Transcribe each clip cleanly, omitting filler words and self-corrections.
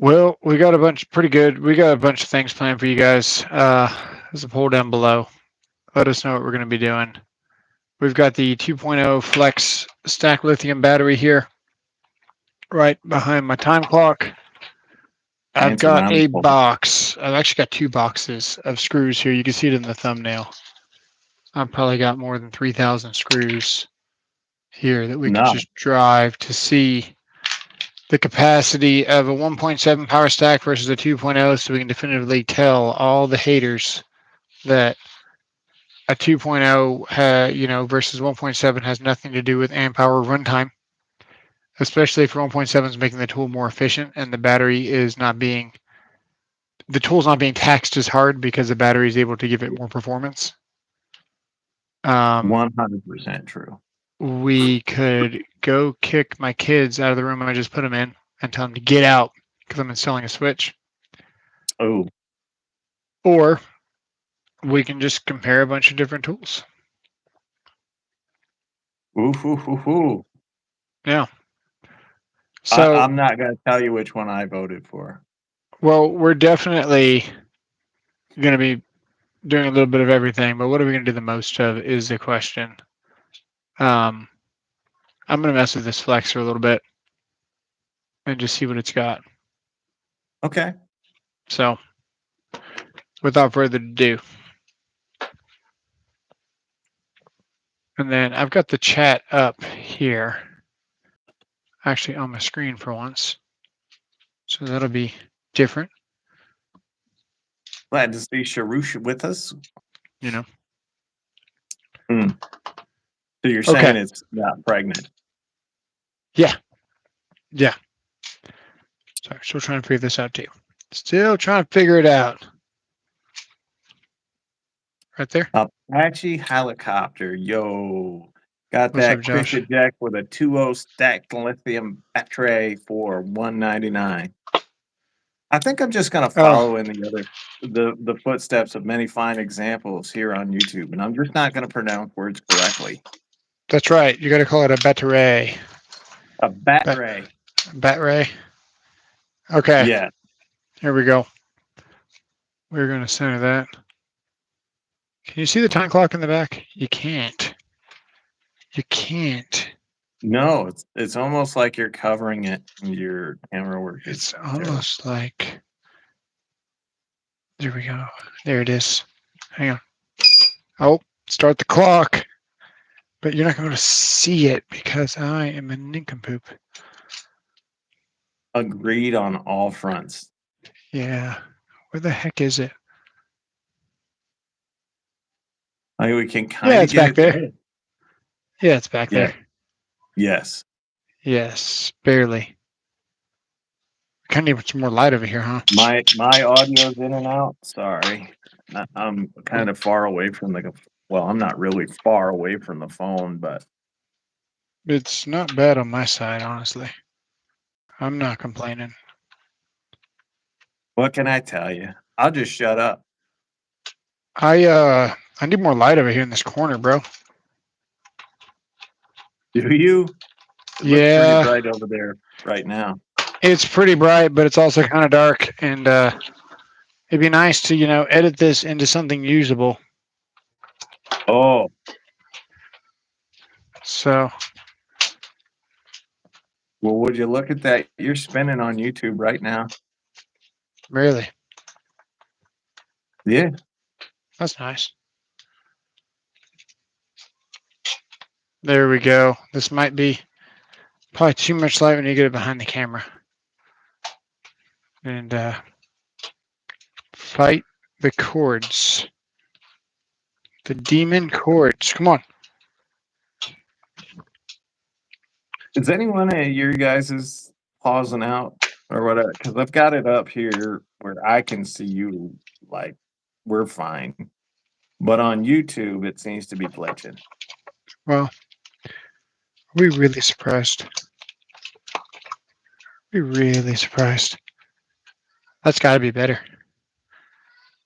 Well, we got a bunch pretty good. We got a bunch of things planned for you guys. There's a poll down below. Let us know what we're going to be doing. We've got the 2.0 Flex stack lithium battery here, right behind my time clock. I've got a box. I've actually got 2 boxes of screws here. You can see it in the thumbnail. I've probably got more than 3,000 screws here that we can just drive to see the capacity of a 1.7 power stack versus a 2.0, so we can definitively tell all the haters that a 2.0 versus 1.7 has nothing to do with amp hour runtime, especially if 1.7 is making the tool more efficient and the battery is not being the tool's not being taxed as hard because the battery is able to give it more performance. 100% true. We could go kick my kids out of the room I just put them in and tell them to get out because I'm installing a switch. Oh. Or we can just compare a bunch of different tools. Ooh. Yeah. So I'm not going to tell you which one I voted for. Well, we're definitely going to be doing a little bit of everything, but what are we going to do the most of is the question. I'm going to mess with this flexor a little bit and just see what it's got. Okay. So, without further ado. And then I've got the chat up here, actually on my screen for once. So that'll be different. Glad to see Sharush with us. You know. So you're saying it's not pregnant? Yeah. Yeah. Sorry, still trying to figure this out too. Still trying to figure it out. Right there. Apache helicopter. Yo. Got What's that up, quick Josh? eject with a 2.0 stacked lithium battery for $199. I think I'm just gonna follow in the footsteps of many fine examples here on YouTube, and I'm just not gonna pronounce words correctly. That's right. You got to call it a battery. A battery. Battery. Okay. Yeah. Here we go. We're going to center that. Can you see the time clock in the back? You can't. You can't. No, it's almost like you're covering it in your camera work. It's almost like. There we go. There it is. Hang on. Oh, start the clock. But you're not going to see it because I am a nincompoop. Agreed on all fronts. Yeah. Where the heck is it? I mean, we can kind of get back there. Yeah, it's back there. Yes. Yes, barely. Kind of need some more light over here, huh? My audio's in and out. Sorry. I'm kind of far away from I'm not really far away from the phone, but it's not bad on my side, honestly. I'm not complaining. What can I tell you? I'll just shut up. I need more light over here in this corner, bro. Do you? It looks pretty bright over there right now. It's pretty bright, but it's also kind of dark, and it'd be nice to, edit this into something usable. Oh. So. Well, would you look at that? You're spinning on YouTube right now. Really? Yeah. That's nice. There we go. This might be probably too much light when you get it behind the camera. And fight the chords. The demon chords. Come on. Is anyone of your guys' pausing out or whatever? Because I've got it up here where I can see you, like, we're fine. But on YouTube, it seems to be glitching. Well, we're really surprised. We're really surprised. That's got to be better.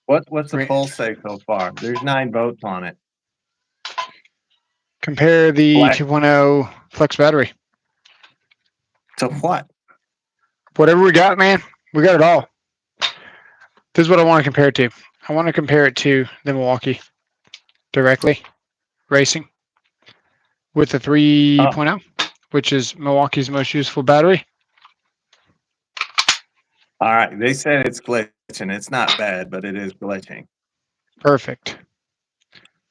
What's the poll say so far? There's 9 votes on it. Compare the 2.0 Flex battery. To what? Whatever we got, man. We got it all. This is what I want to compare it to. I want to compare it to the Milwaukee directly racing with the 3.0, which is Milwaukee's most useful battery. All right. They said it's glitching. It's not bad, but it is glitching. Perfect.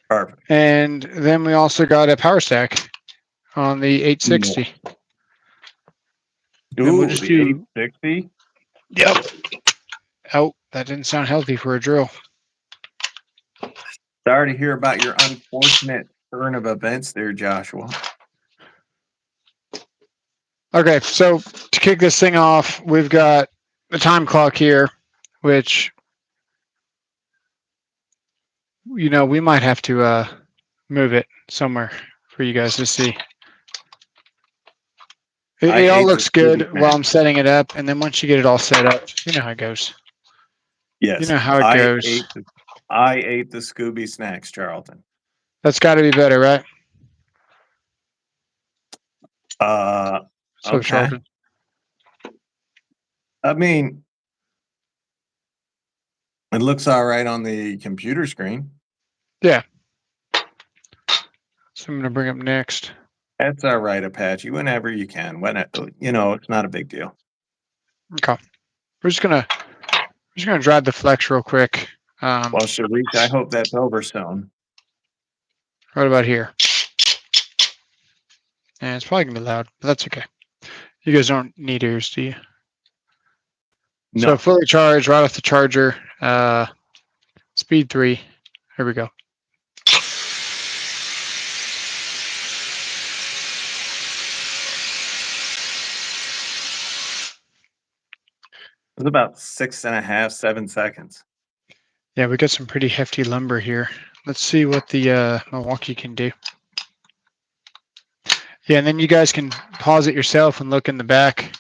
Perfect. And then we also got a power stack on the 860. Ooh, We'll just the do 860. Yep. Oh, that didn't sound healthy for a drill. Sorry to hear about your unfortunate turn of events there, Joshua. Okay, so to kick this thing off, we've got the time clock here, which, you know, we might have to move it somewhere for you guys to see. It all looks good while I'm setting it up, and then once you get it all set up, you know how it goes. Yes. You know how it goes. I ate the Scooby snacks, Charlton. That's got to be better, right? So, Okay. Charlton. I mean, it looks all right on the computer screen. Yeah. So I'm going to bring up next. That's all right, Apache. Whenever you can. It's not a big deal. Okay. We're just gonna drive the flex real quick. Well, Sharice, I hope that's over soon. Right about here. And it's probably gonna be loud, but that's okay. You guys don't need ears, do you? No. So fully charged, right off the charger. Speed 3. Here we go. It's about 6.5, 7 seconds. Yeah, we got some pretty hefty lumber here. Let's see what the Milwaukee can do. Yeah, and then you guys can pause it yourself and look in the back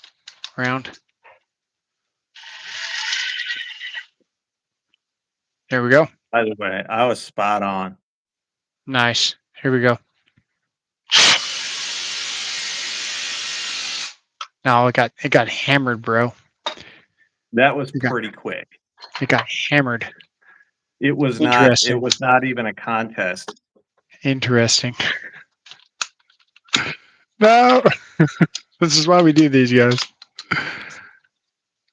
round. There we go. By the way, I was spot on. Nice. Here we go. No, it got hammered, bro. That was pretty quick. It got hammered. It was not even a contest. Interesting. No. This is why we do these, guys.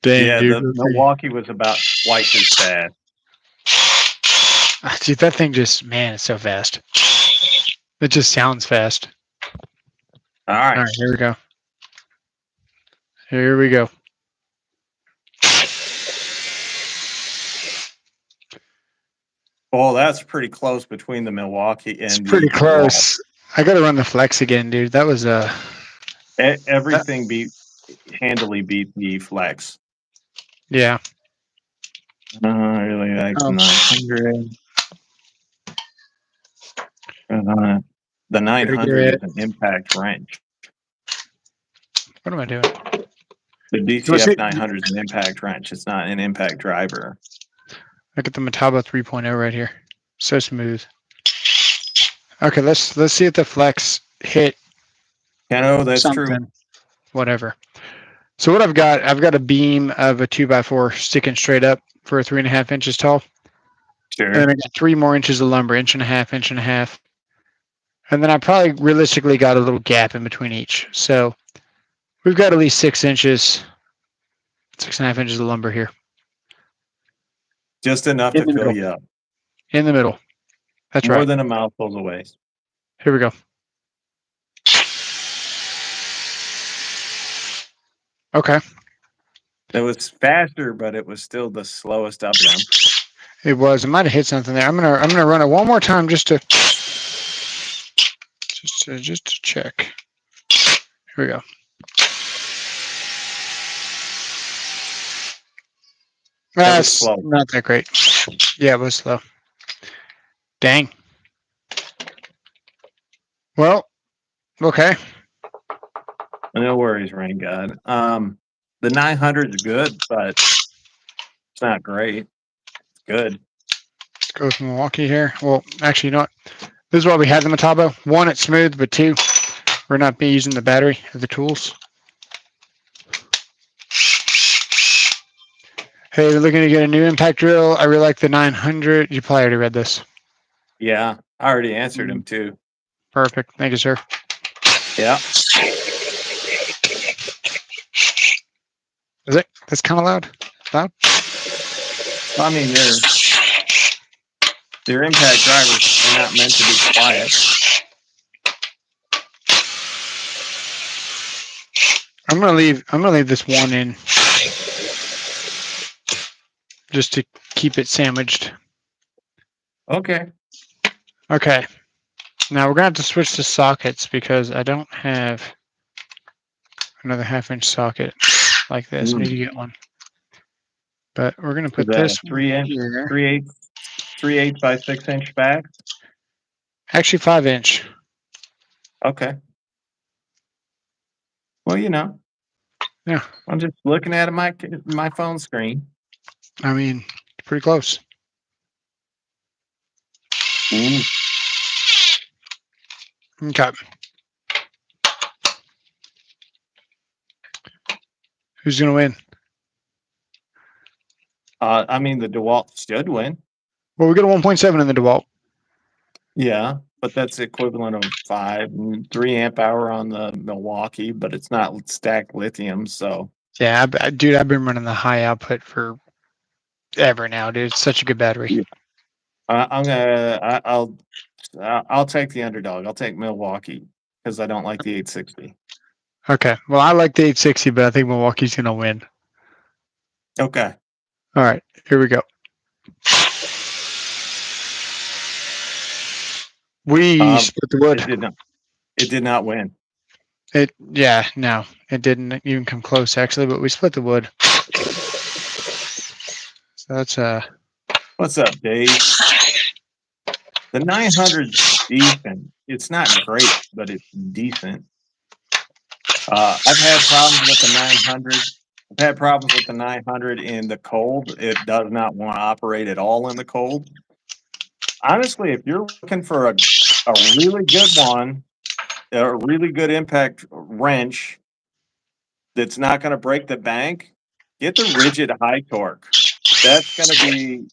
Dang, yeah, dude. the Milwaukee was about twice as fast. Dude, that thing just, man, it's so fast. It just sounds fast. All right. All right, here we go. Here we go. Oh, that's pretty close between the Milwaukee and it's pretty close. Dewalt. I got to run the flex again, dude. That was everything handily beat the flex. Yeah. I really like 900. The 900 is an impact wrench. What am I doing? The DCF 900 is an impact wrench. It's not an impact driver. Look at the Metabo 3.0 right here. So smooth. Okay, let's see if the flex hit. That's something. true. Whatever. So what I've got a beam of a 2x4 sticking straight up for 3.5 inches tall. Sure. And then I got 3 more inches of lumber, inch and a half. And then I probably realistically got a little gap in between each. So we've got at least 6 inches, 6.5 inches of lumber here. Just enough to fill you up. In the middle. That's right. More than a mouthful away. Here we go. Okay. It was faster, but it was still the slowest of them. It was. It might have hit something there. I'm gonna run it one more time just to check. Here we go. That's not that great. Yeah, it was slow. Dang. Well, okay. No worries, Rain God. The 900 is good, but it's not great. It's good. Let's go with Milwaukee here. Well, actually, you know what? This is why we had the Metabo. 1, it's smooth, but 2, we're not using the battery of the tools. Hey, we're looking to get a new impact drill. I really like the 900. You probably already read this. Yeah, I already answered him too. Perfect. Thank you, sir. Yeah. Is it? That's kind of loud. Loud? I mean, they're impact drivers. They're not meant to be quiet. I'm gonna leave this one in just to keep it sandwiched. Okay. Okay. Now we're gonna have to switch to sockets because I don't have another 1/2 inch socket like this. I need to get one. But we're gonna Is put that this a 3-inch, here. 3/8 by 6-inch back? Actually 5-inch. Okay. Well, Yeah. I'm just looking at my phone screen. I mean, pretty close. Ooh. Okay. Who's gonna win? I mean, the Dewalt should win. Well, we got a 1.7 in the Dewalt. Yeah, but that's the equivalent of 3 amp hour on the Milwaukee, but it's not stacked lithium, so Yeah, dude, I've been running the high output for ever now, dude. It's such a good battery. yeah. I'll take the underdog. I'll take Milwaukee because I don't like the 860. Okay. Well, I like the 860, but I think Milwaukee's gonna win. Okay. All right, here we go. We split the wood. It did not win. No, it didn't even come close actually, but we split the wood. So that's What's up, Dave? The 900's decent. It's not great, but it's decent. I've had problems with the 900. I've had problems with the 900 in the cold. It does not want to operate at all in the cold. Honestly, if you're looking for a really good one, a really good impact wrench that's not going to break the bank, get the rigid high torque. That's going to be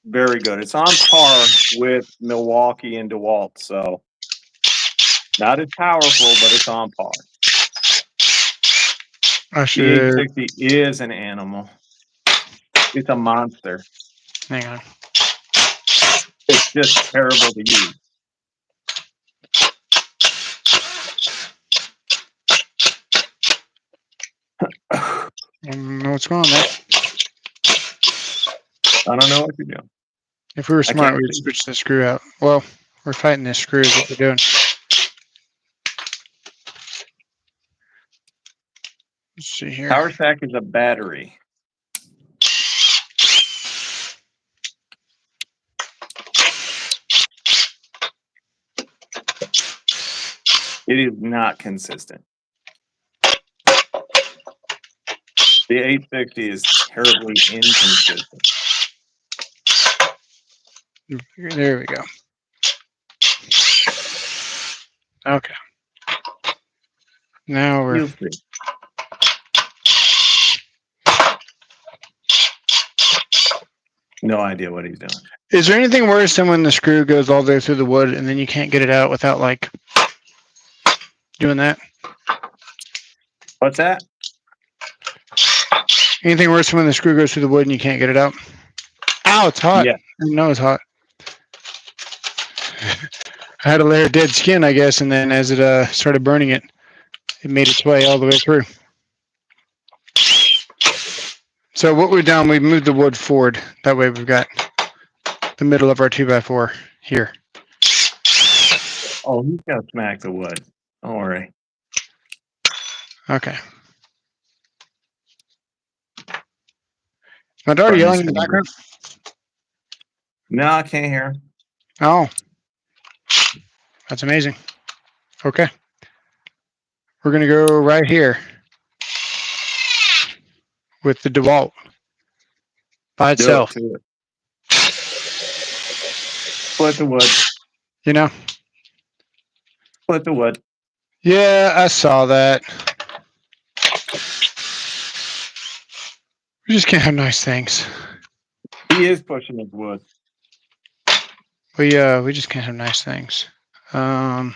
very good. It's on par with Milwaukee and Dewalt, so not as powerful, but it's on par. The 860 is an animal. It's a monster. hang on. It's just terrible to use. I don't know what's going on there. I don't know what you're doing. If we were smart, can't we'd see. switch the screw out. Well, we're fighting this screw is what we're doing. Let's see here. Power stack is a battery. It is not consistent. The 860 is terribly inconsistent. There we go. Okay. Now we're. You'll see. No idea what he's doing. Is there anything worse than when the screw goes all the way through the wood and then you can't get it out without like doing that? What's that? Anything worse than when the screw goes through the wood and you can't get it out? Ow, it's hot. Yeah. I didn't know it's hot. I had a layer of dead skin, I guess, and then as it started burning it, it made its way all the way through. So what we've done, we've moved the wood forward. That way we've got the middle of our 2x4 here. Oh, he's gonna smack the wood. Don't worry. Okay. My daughter yelling in the background? No, I can't hear him. Oh. That's amazing. Okay. We're going to go right here with the Dewalt by itself. Do it. Split the wood. You know? Split the wood. Yeah, I saw that. We just can't have nice things. He is pushing his wood. We just can't have nice things. Hmm.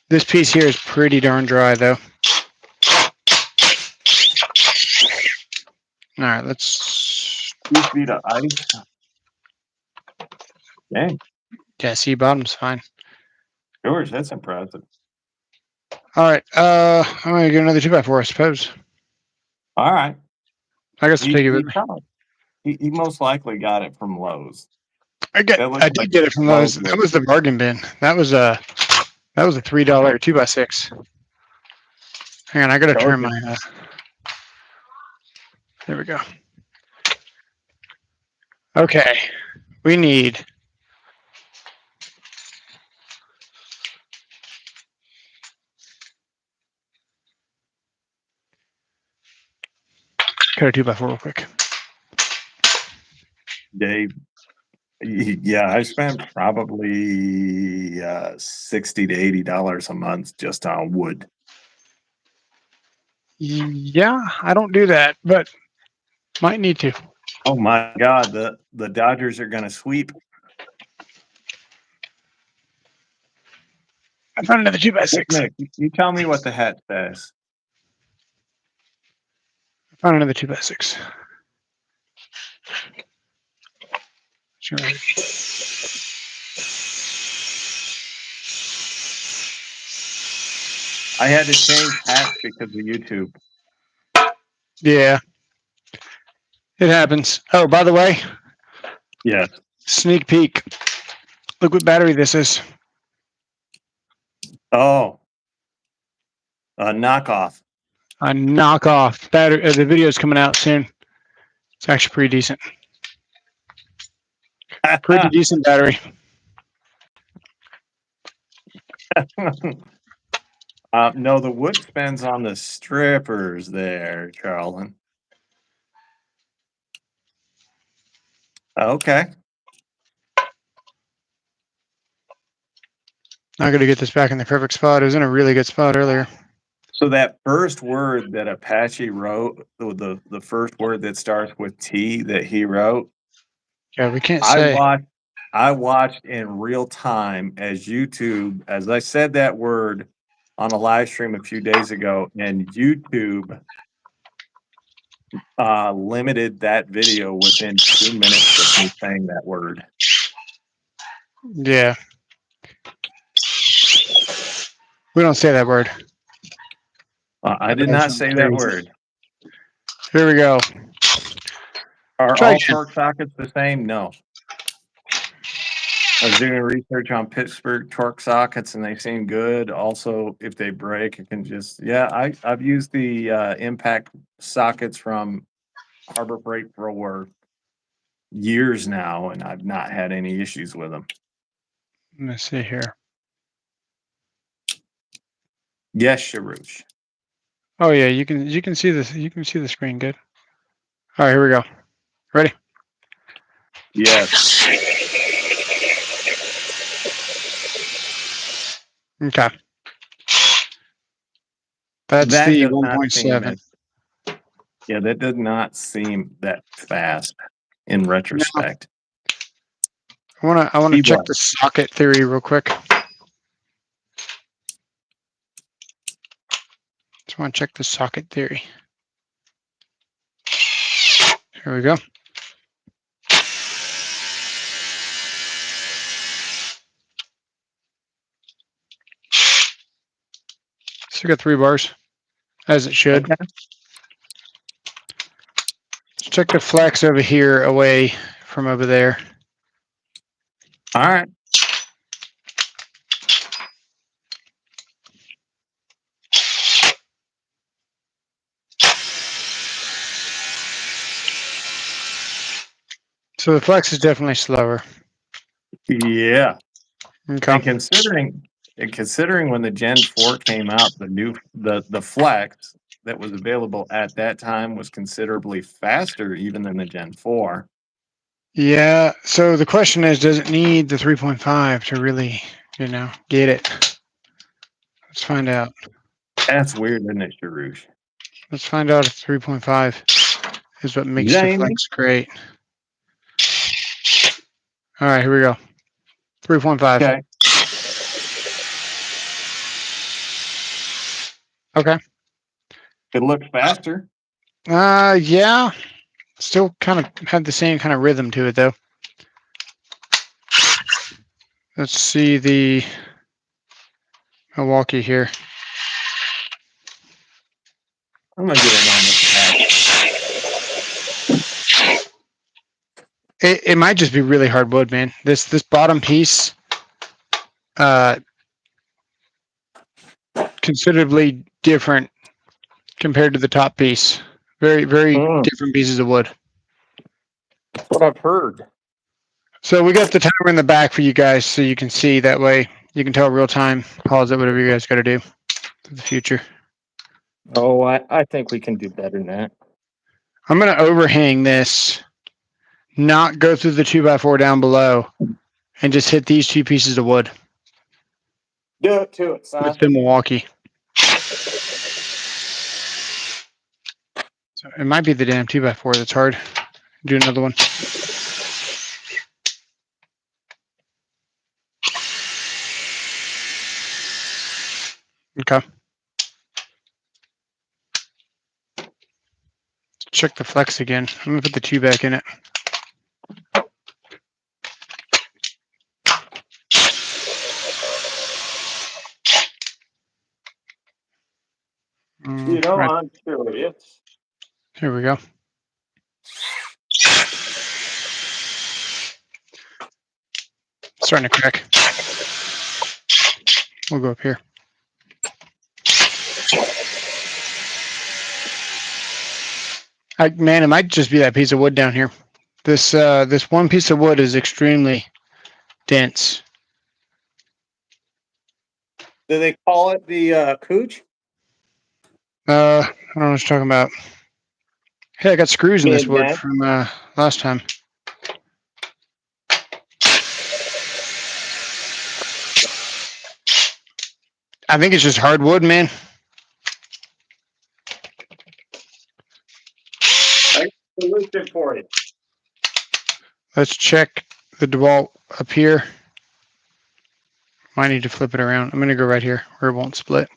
This piece here is pretty darn dry, though. All right, let's. 2 feet of ice. Dang, Yeah, see, bottom's fine. George, that's impressive. All right, I'm gonna get another 2x4, I suppose. All right. I guess I'll take it with me. He most likely got it from Lowe's. I did get it from Lowe's. That was the bargain bin. That was a $3 2x6. Hang on, I gotta turn my. There we go. Okay, we need. Cut a 2x4 real quick. Dave. Yeah, I spent probably $60 to $80 a month just on wood. Yeah, I don't do that, but might need to. Oh my God, the Dodgers are going to sweep. I found another 2x6. Nick, you tell me what the hat says. I found another 2x6. Sure. I had to change hats because of YouTube. Yeah, it happens. Oh, by the way, Yes. sneak peek. Look what battery this is. Oh, a knockoff. A knockoff battery. The video's coming out soon. It's actually pretty decent. Pretty decent battery. No, the wood spends on the strippers there, Charlton. Okay. Not going to get this back in the perfect spot. It was in a really good spot earlier. So that first word that Apache wrote, the first word that starts with T that he wrote. Yeah, we can't say. I watched in real time as YouTube, as I said that word on a live stream a few days ago, and YouTube limited that video within 2 minutes of me saying that word. Yeah. We don't say that word. I did not say that word. Here we go. Are all torque sockets the same? No. I was doing research on Pittsburgh torque sockets, and they seem good. Also, if they break, it can just I've used the impact sockets from Harbor Freight for years now, and I've not had any issues with them. Let me see here. Yes, Sharush. Oh yeah, you can see this. You can see the screen good. All right, here we go. Ready? Yes. Okay. That's the 1.7. Yeah, that does not seem that fast in retrospect. No. I wanna check the socket theory real quick. Just want to check the socket theory. Here we go. So we got 3 bars, as it should. Okay. Let's check the flex over here away from over there. All right. So the flex is definitely slower. Yeah. Okay. And considering when the Gen 4 came out, the flex that was available at that time was considerably faster even than the Gen 4. Yeah. So the question is, does it need the 3.5 to really, get it? Let's find out. That's weird, isn't it, Sharouche? Let's find out if 3.5 is what makes the Jamie. flex great. All right, here we go. 3.5. Okay. Okay. It looks faster. Yeah. Still kind of had the same kind of rhythm to it, though. Let's see the Milwaukee here. I'm gonna get in on this back. It might just be really hard wood, man. This bottom piece, considerably different compared to the top piece. Very, very different pieces of wood. That's what I've heard. So we got the timer in the back for you guys, so you can see. That way you can tell real time, pause it, whatever you guys got to do for the future. Oh, I think we can do better than that. I'm gonna overhang this, not go through the 2x4 down below, and just hit these two pieces of wood Do it to it, son. with the Milwaukee. So it might be the damn 2x4 that's hard. Do another one. Okay. Check the flex again. I'm gonna put the 2 back in it. Right. I'm curious. Here we go. Starting to crack. We'll go up here. Man, it might just be that piece of wood down here. This one piece of wood is extremely dense. Do they call it the cooch? I don't know what you're talking about. Hey, I got screws in this wood Mid-neck. from last time. I think it's just hardwood, man. Solution for it. Let's check the Dewalt up here. Might need to flip it around. I'm going to go right here where it won't split.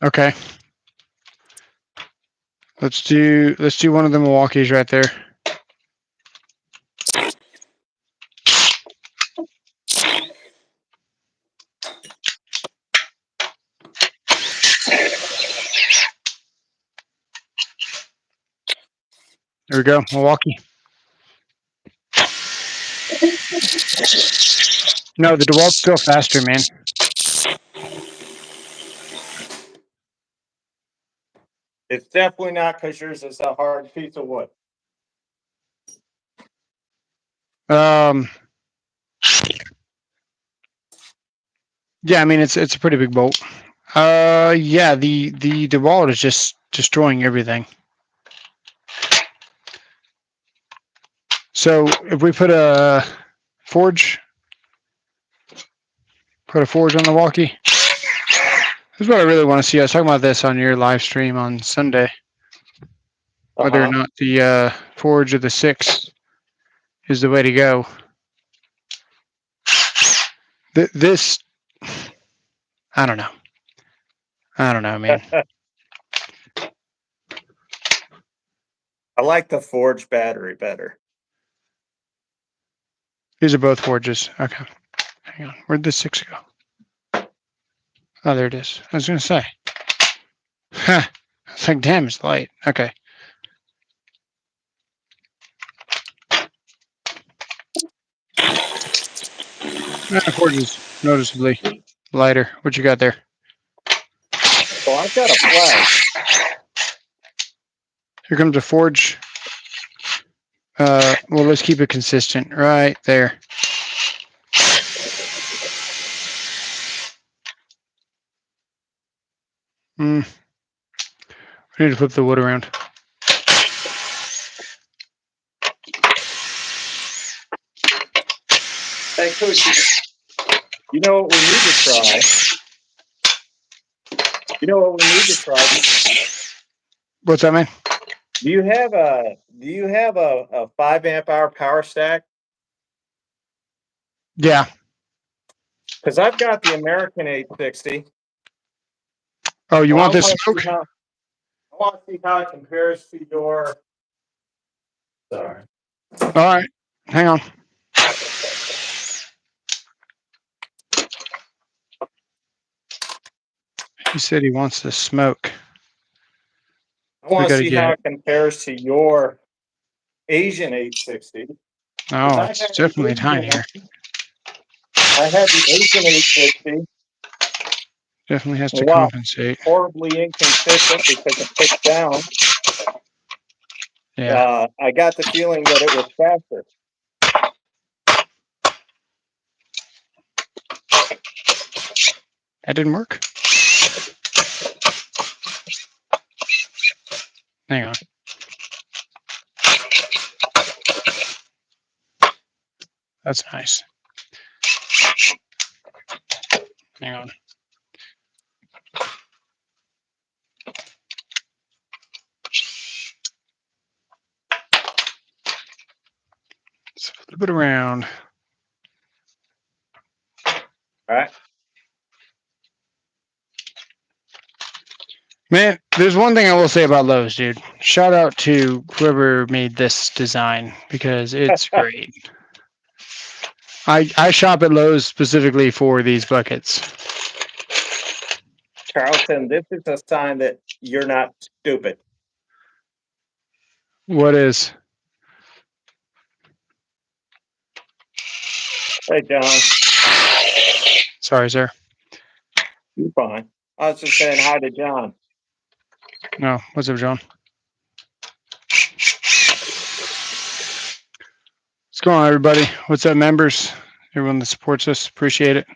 Okay. Let's do one of the Milwaukees right there. There we go, Milwaukee. No, the Dewalt's still faster, man. It's definitely not because yours is a hard piece of wood. Yeah, I mean it's a pretty big bolt. Yeah, the Dewalt is just destroying everything. So if we put a forge on the walkie, this is what I really want to see. I was talking about this on your live stream on Sunday. Whether or not the forge of the 6 is the way to go. This, I don't know. I don't know, man. I like the forge battery better. These are both forges. Okay. Hang on. Where'd the 6 go? Oh, there it is. I was going to say. Huh. It's like, damn, it's light. Okay. The forge is noticeably lighter. What you got there? So I've got a flash. Here comes a forge. Well, let's keep it consistent right there. We need to flip the wood around. Hey, Coach. You know what we need to try? You know what we need to try? What's that mean? Do you have a 5 amp hour power stack? Yeah. Because I've got the American 860. Oh, you And want this smoke? I want to see how it compares to your. Sorry. All right. Hang on. He said he wants the smoke. I We want to got to see how get. it compares to your Asian 860. Oh, it's definitely tinier. I had the Asian 860. Definitely has to Wow, compensate. horribly inconsistent because it picks down. Yeah. I got the feeling that it was faster. That didn't work. Hang on. That's nice. Hang on. Let's flip it around. All right. Man, there's one thing I will say about Lowe's, dude. Shout out to whoever made this design because it's great. I shop at Lowe's specifically for these buckets. Carlton, this is a sign that you're not stupid. What is? Hey, John. Sorry, sir. You're fine. I was just saying hi to John. No, what's up, John? What's going on, everybody? What's up, members? Everyone that supports us, appreciate it.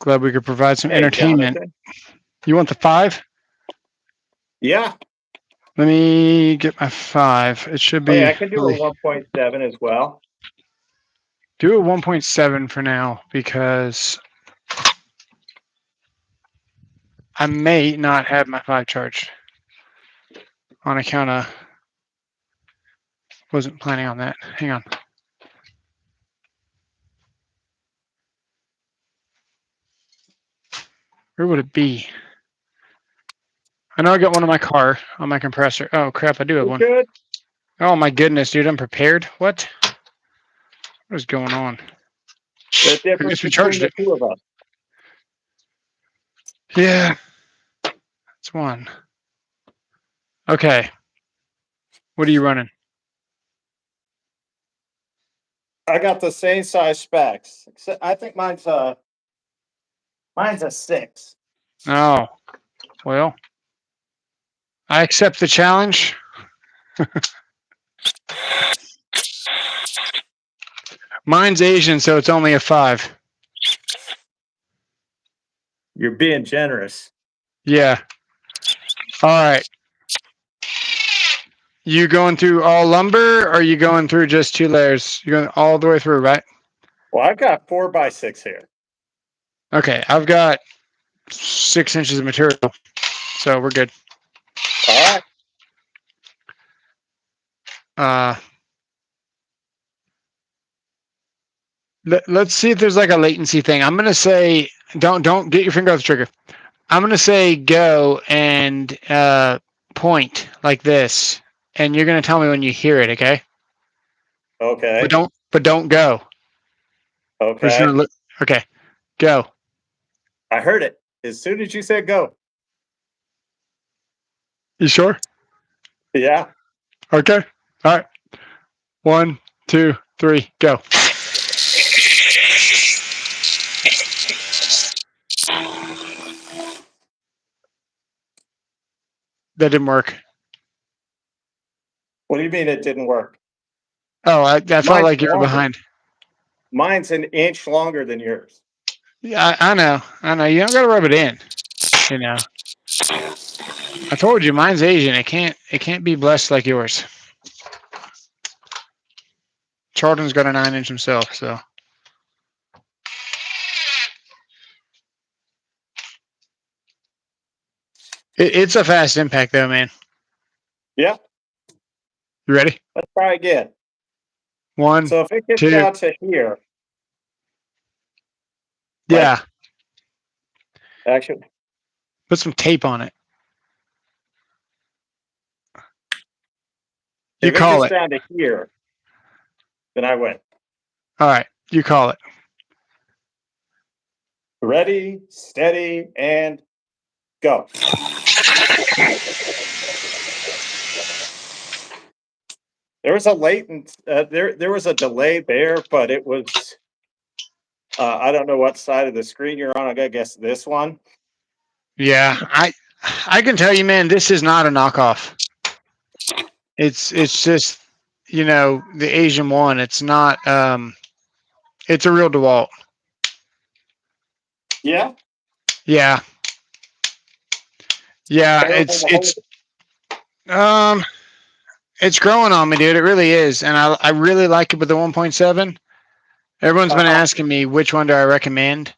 Glad we could provide some entertainment. Jonathan. You want the 5? Yeah. Let me get my 5. It should be. Hey, I can do a 1.7 as well. Do a 1.7 for now because I may not have my 5 charged on account of wasn't planning on that. Hang on. Where would it be? I know I got one in my car on my compressor. Oh crap, I do have one. Good. Oh my goodness, dude, I'm prepared. What? What is going on? The I difference guess we between charged the it. two of us. Yeah. That's one. Okay. What are you running? I got the same size specs. I think mine's a 6. Oh, well. I accept the challenge. Mine's Asian, so it's only a 5. You're being generous. Yeah. All right. You going through all lumber or are you going through just 2 layers? You're going all the way through, right? Well, I've got 4x6 here. Okay. I've got 6 inches of material, so we're good. All right. Let's see if there's like a latency thing. I'm gonna say don't get your finger off the trigger. I'm gonna say go and point like this, and you're gonna tell me when you hear it, okay? Okay. But don't go. We're just Okay. gonna look. Okay, go. I heard it as soon as you said go. You sure? Yeah. Okay. All right. 1, 2, 3, go. That didn't work. What do you mean it didn't work? Oh, I felt Mine's like you were longer. behind. Mine's an inch longer than yours. Yeah, I know. I know. You don't gotta rub it in. You know. I told you, mine's Asian. It can't be blessed like yours. Charlton's got a 9-inch himself, so. It's a fast impact, though, man. Yeah. You ready? Let's try again. 1, So if it gets 2. down to here. Yeah. Like, actually. Put some tape on it. You If it call gets it. down to here, then I win. All right. You call it. Ready, steady, and go. There was a latent, there was a delay there, but it was, I don't know what side of the screen you're on. I gotta guess this one. Yeah, I can tell you, man, this is not a knockoff. It's just, the Asian one. It's not. It's a real Dewalt. Yeah. Yeah. Yeah. Terrible to hold. It's growing on me, dude. It really is, and I really like it with the 1.7. Everyone's been asking me which one do I recommend,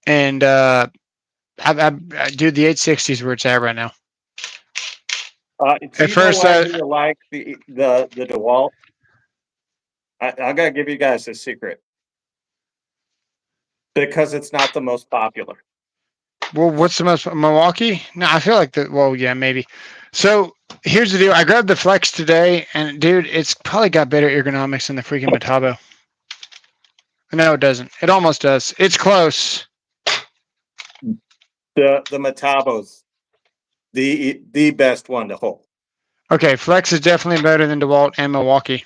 and dude, the 860 is where it's at right now. Do At you know first, why you like the DeWalt? I gotta give you guys a secret. Because it's not the most popular. well, what's the most Milwaukee? No, I feel like well, yeah, maybe. So here's the deal. I grabbed the Flex today, and dude, it's probably got better ergonomics than the freaking Metabo. No, it doesn't. It almost does. It's close. The Metabo's the best one to hold. Okay, Flex is definitely better than DeWalt and Milwaukee.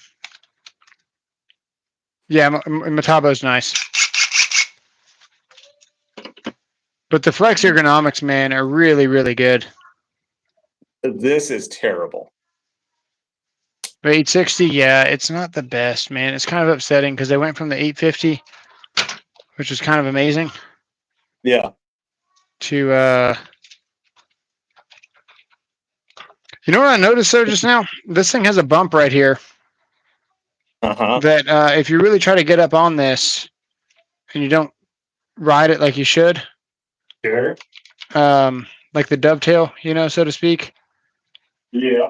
Yeah, Metabo's nice. But the Flex ergonomics, man, are really, really good. This is terrible. The 860, yeah, it's not the best, man. It's kind of upsetting because they went from the 850, which is kind of amazing. Yeah. To you know what I noticed though just now? This thing has a bump right here. That if you really try to get up on this and you don't ride it like you should, Sure. like the dovetail, so to speak. Yeah.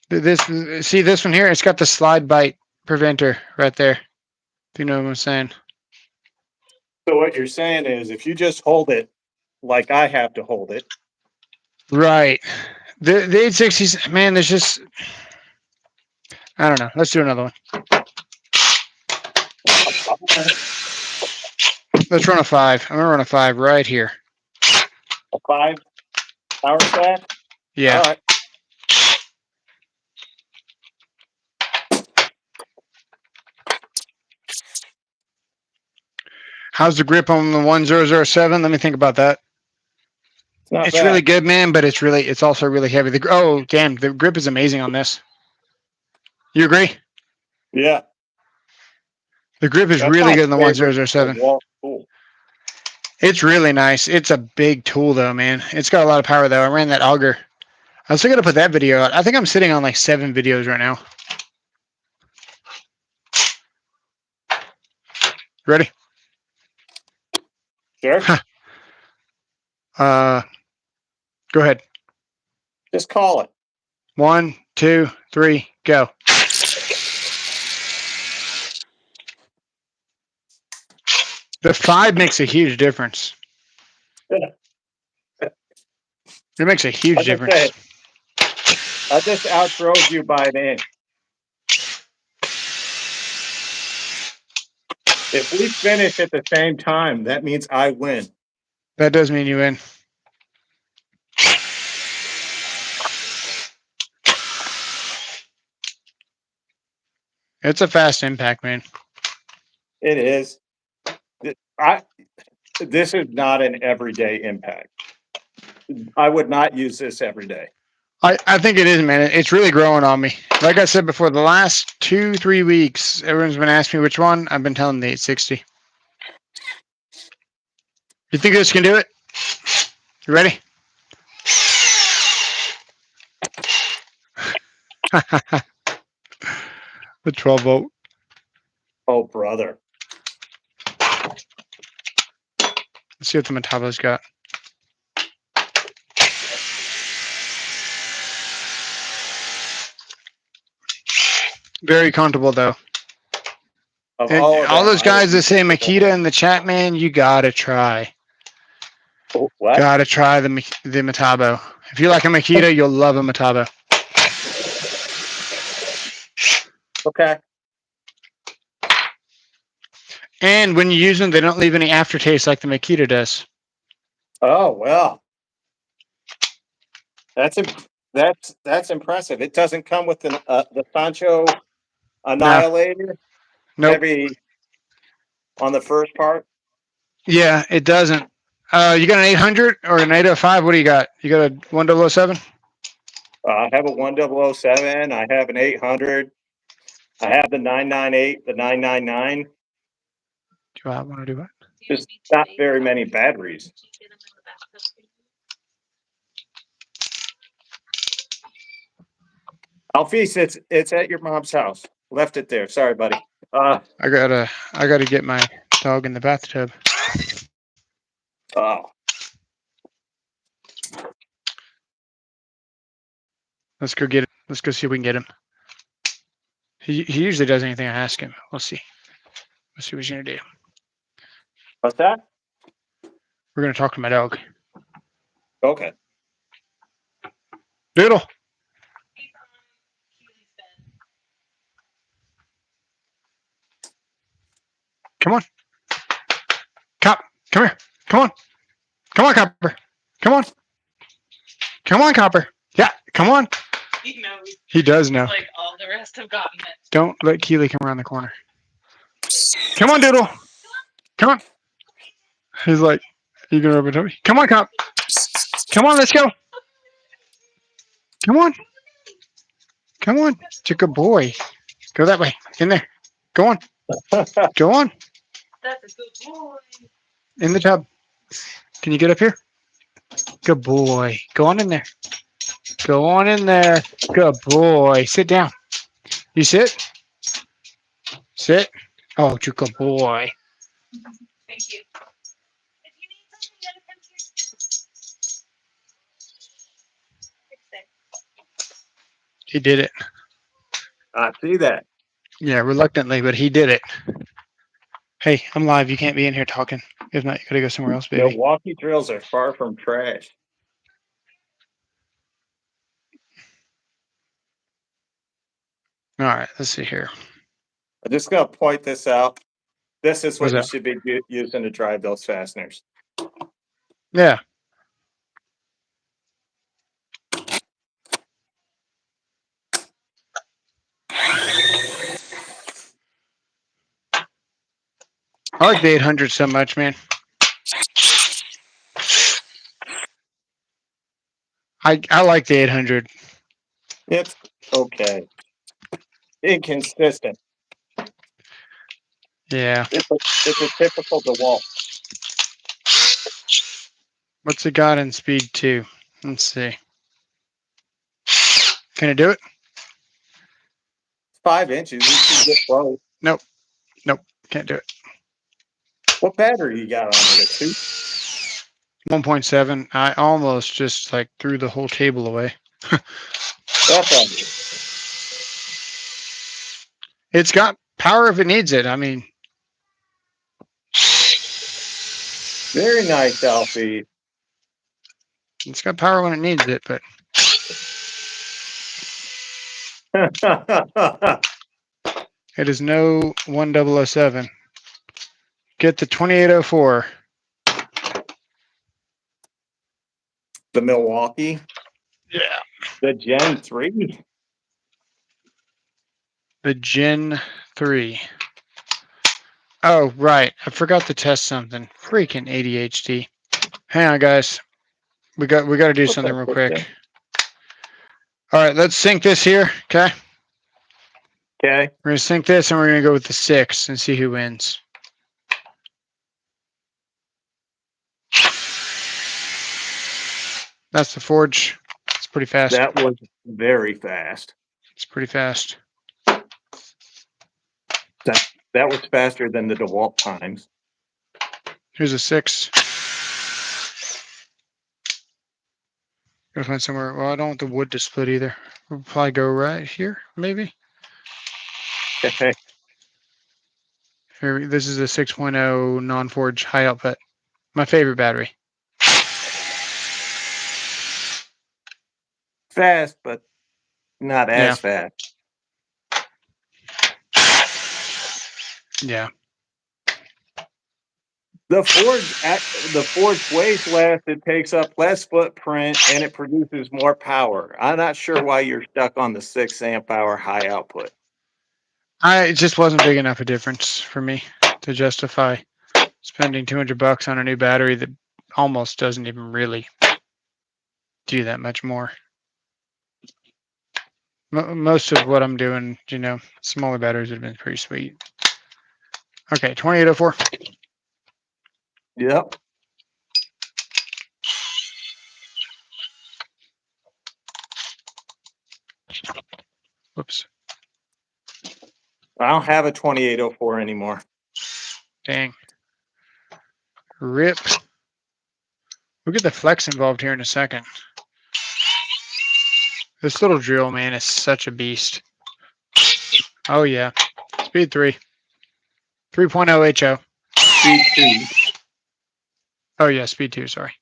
This one here, it's got the slide bite preventer right there. If you know what I'm saying. So what you're saying is if you just hold it like I have to hold it. Right. The 860s, man, there's just, I don't know. Let's do another one. Let's run a 5. I'm going to run a 5 right here. A 5 power stack? Yeah. All right. How's the grip on the 1007? Let me think about that. It's bad. really good, man, but it's also really heavy. Oh, damn, the grip is amazing on this. You agree? Yeah. The grip is really good in the 1007. Tool. It's really nice. It's a big tool, though, man. It's got a lot of power, though. I ran that auger. I was still going to put that video out. I think I'm sitting on like 7 videos right now. Ready? Sure. Go ahead. Just call it. 1, 2, 3, go. The 5 makes a huge difference. It makes a huge difference. I just outdrove you by an inch. If we finish at the same time, that means I win. That does mean you win. It's a fast impact, man. It is. This is not an everyday impact. I would not use this every day. I think it is, man. It's really growing on me. Like I said before, the last 2-3 weeks, everyone's been asking me which one. I've been telling the 860. You think this can do it? You ready? The 12 volt. Oh, brother. Let's see what the Metabo's got. Very comfortable though. Of And all of all them, those I would guys that use say the Makita in the chat, man, you gotta try. what? Gotta try the Metabo. If you like a Makita, you'll love a Metabo. Okay. And when you use them, they don't leave any aftertaste like the Makita does. Oh well, that's impressive. It doesn't come with the Sancho No, Annihilator nope. heavy on the first part. Yeah, it doesn't. You got an 800 or an 805? What do you got? You got a 1007? I have a 1007. I have an 800. I have the 998, the 999. Do I want to do what? There's not very many batteries. Alphys, it's at your mom's house. Left it there. Sorry, buddy. I gotta get my dog in the bathtub. Oh, Let's go get it. Let's go see if we can get him. He usually does anything I ask him. We'll see. Let's see what he's gonna do. what's that? We're gonna talk to my dog. Okay. Doodle. Come on. Cop, come here. Come on. Come on, Copper. Come on. Come on, Copper. Yeah, come on. He knows. He does know. Like all the rest have gotten it. Don't let Keely come around the corner. Come on, Doodle. Come on. He's like, you gonna rub it to me? Come on, Cop. Come on, let's go. Come on. Come on. It's a good boy. Go that way. In there. Go on. Go on. That's a good boy. In the tub. Can you get up here? Good boy. Go on in there. Go on in there. Good boy. Sit down. You sit. Sit. Oh, you good boy. Thank you. If you need something, you gotta come here. He did it. I see that. Yeah, reluctantly, but he did it. Hey, I'm live. You can't be in here talking. If not, you gotta go somewhere else, baby. Milwaukee drills are far from trash. All right, let's see here. I'm just gonna point this out. This is What's what you that? should be using to drive those fasteners. Yeah. I like the 800 so much, man. I like the 800. It's okay. Inconsistent. Yeah. It's a typical Dewalt. What's it got in speed 2? Let's see. Can it do it? 5 inches. You should get close. Nope. Nope. Can't do it. What battery you got on it? 2? 1.7. I almost just like threw the whole table away. That's all. It's got power if it needs it. I mean, Very nice, Alfie. it's got power when it needs it, but it is no 1007. Get the 2804. The Milwaukee. Yeah. The Gen 3. The Gen 3. Oh, right. I forgot to test something. Freaking ADHD. Hang on, guys. We got to do something real quick. All right, let's sync this here. Okay. Okay. We're gonna sync this, and we're gonna go with the 6 and see who wins. That's the forge. It's pretty fast. That was very fast. It's pretty fast. That was faster than the DeWalt times. Here's a 6. Gotta find somewhere. Well, I don't want the wood to split either. We'll probably go right here, maybe. Okay. Here, this is a 6.0 non-forge high output. My favorite battery. Fast, but not as fast. Yeah. The forge weighs less, it takes up less footprint, and it produces more power. I'm not sure why you're stuck on the 6 amp hour high output. It just wasn't big enough a difference for me to justify spending $200 on a new battery that almost doesn't even really do that much more. Most of what I'm doing, smaller batteries have been pretty sweet. Okay, 2804. Yep. Whoops. I don't have a 2804 anymore. Dang. Rip. We'll get the flex involved here in a second. This little drill, man, is such a beast. Oh, yeah. Speed 3. 3.0 HO. Speed 2. Oh, yeah, speed 2, sorry.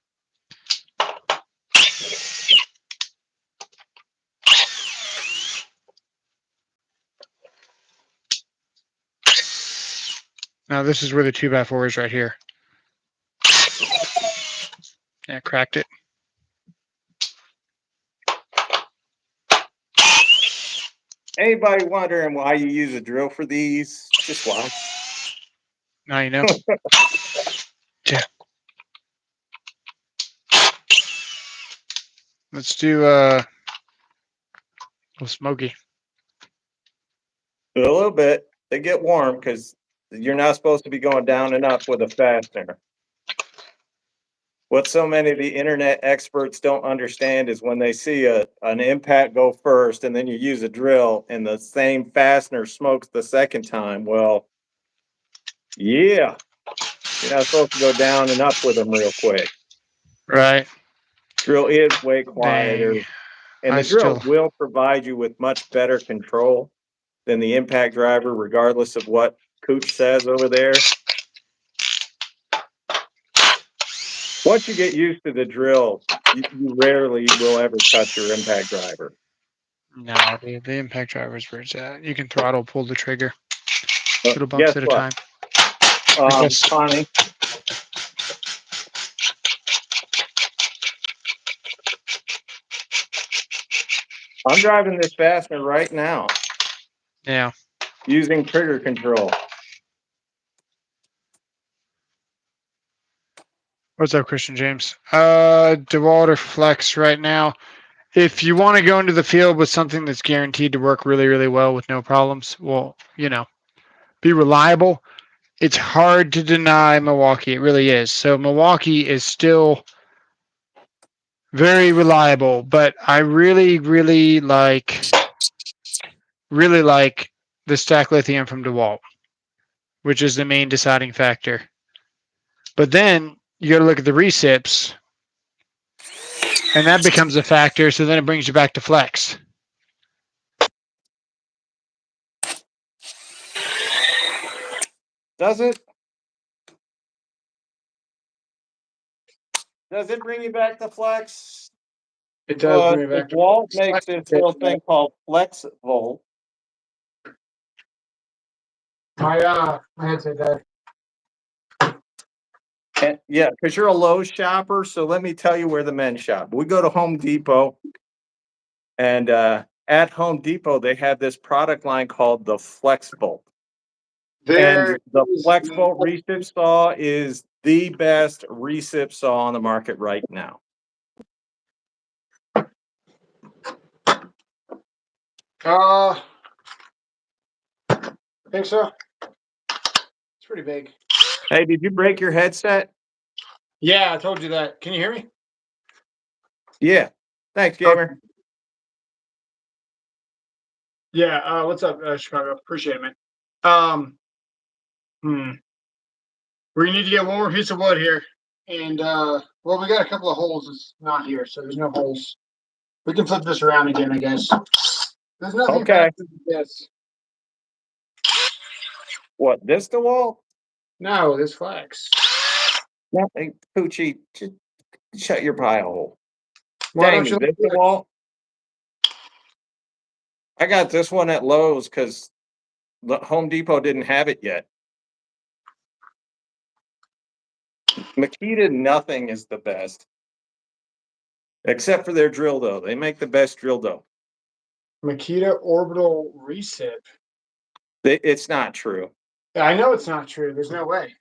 Now, this is where the 2x4 is right here. Yeah, cracked it. Anybody wondering why you use a drill for these? Just watch. Now you know. Yeah. Let's do a little smoky. A little bit. They get warm because you're not supposed to be going down and up with a fastener. What so many of the internet experts don't understand is when they see an impact go first and then you use a drill and the same fastener smokes the second time. Well, yeah, you're not supposed to go down and up with them real quick. Right. Drill is way quieter. Dang. And the drill will provide you with much better control than the impact driver, regardless of what Cooch says over there. Once you get used to the drill, you rarely will ever touch your impact driver. No, the impact driver is where it's at. You can throttle, pull the trigger. Little Guess bumps at a what? time. Connie. I'm driving this fastener right now. Yeah. Using trigger control. What's up, Christian James? Dewalt or Flex right now. If you want to go into the field with something that's guaranteed to work really, really well with no problems, well, be reliable. It's hard to deny Milwaukee. It really is. So Milwaukee is still very reliable, but I really, really like the stack lithium from Dewalt, which is the main deciding factor. But then you got to look at the recips, and that becomes a factor. So then it brings you back to Flex. Does it? Does it bring you back to Flex? It does bring me back to Dewalt makes this little thing called FlexVolt. My headset died. And yeah, because you're a Lowe's shopper, so let me tell you where the men shop. We go to Home Depot, and at Home Depot they have this product line called the FlexVolt. And the FlexVolt recip saw is the best recip saw on the market right now. I think so. It's pretty big. Hey, did you break your headset? Yeah, I told you that. Can you hear me? Yeah. Thanks, gamer. Yeah. What's up, Chicago? Appreciate it, man. We need to get one more piece of wood here, and well, we got a couple of holes. It's not here, so there's no holes. We can flip this around again, I guess. There's nothing Okay. faster than this. What, this Dewalt? No, this flex. Nothing. Poochie, just shut your pie hole. Why don't Jamie, you? this Dewalt? I got this one at Lowe's because the Home Depot didn't have it yet. Makita nothing is the best. Except for their drill dough. They make the best drill dough. Makita orbital recip. It's not true. I know it's not true. There's no way.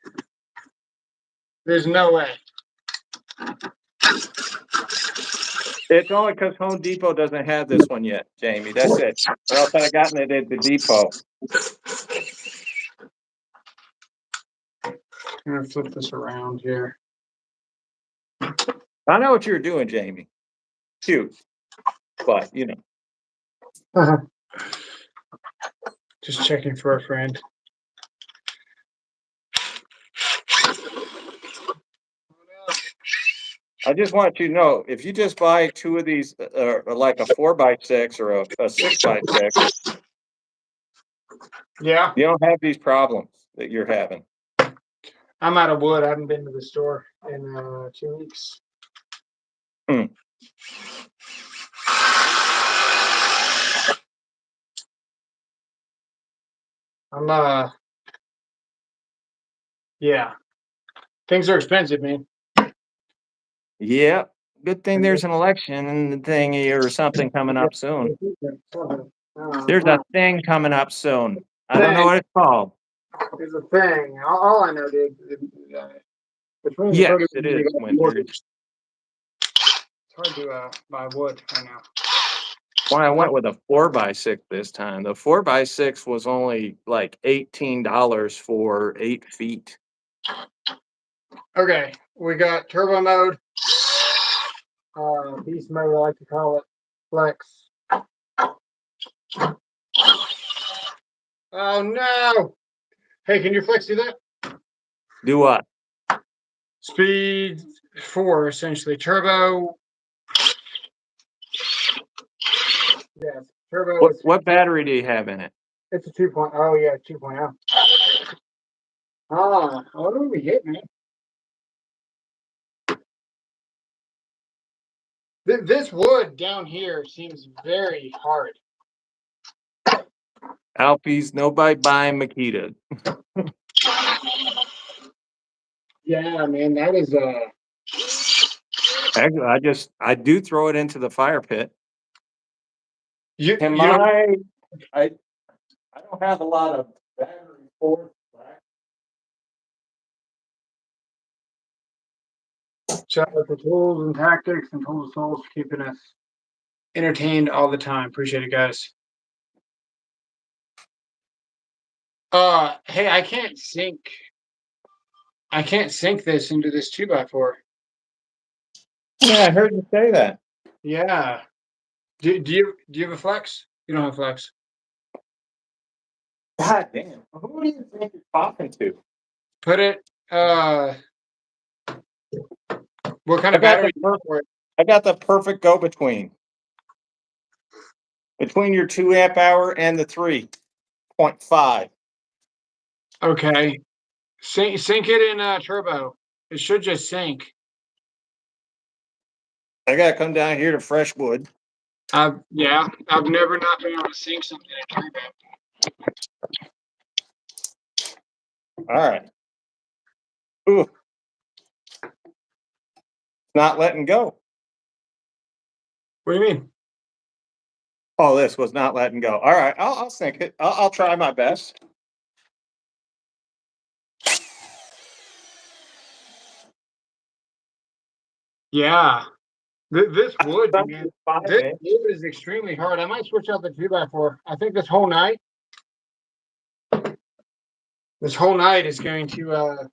There's no way. It's only because Home Depot doesn't have this one yet, Jamie. That's it. Or else I'd have gotten it at the depot. I'm gonna flip this around here. I know what you're doing, Jamie. Cute. But, you know. Just checking for a friend. I just want you to know, if you just buy two of these, like a 4x6 or a 6x6, Yeah, you don't have these problems that you're having. I'm out of wood. I haven't been to the store in 2 weeks. I'm yeah. Things are expensive, man. Yeah. Good thing there's an election thingy or something coming up soon. There's a thing coming up soon. I don't know what it's called. There's a thing. All I know, dude. Between the Yes, produce it and is the winter. wood, it's hard to buy wood right now. Well, I went with a 4x6 this time. The 4x6 was only like $18 for 8 feet. Okay, we got turbo mode. Beast mode, I like to call it. Flex. Oh no! Hey, can your flex do that? Do what? Speed 4, essentially. Turbo. Yes, turbo. What battery do you have in it? It's a 2.0. Oh yeah, 2.0. What do we hit, man? This wood down here seems very hard. Alpies, nobody buying Makita. Yeah, man, that is Actually, I do throw it into the fire pit. you Am you don't, I don't have a lot of battery force. shout out the tools and tactics and tools and souls for keeping us entertained all the time. Appreciate it, guys. Hey, I can't sink this into this 2x4. Yeah, I heard you say that. Yeah. Do you have a flex? You don't have flex. God damn. Who do you think you're talking to? Put it what kind I of got battery the perfect, I got the perfect go between your 2 amp hour and the 3.5. Okay. Sink it in turbo. It should just sink. I gotta come down here to Freshwood. I've never not been able to sink something in turbo. All right. Ooh. Not letting go. What do you mean? Oh, this was not letting go. All right, I'll sink it. I'll try my best. Yeah. This wood, man. This Man. wood is extremely hard. I might switch out the 2x4. I think this whole night is going to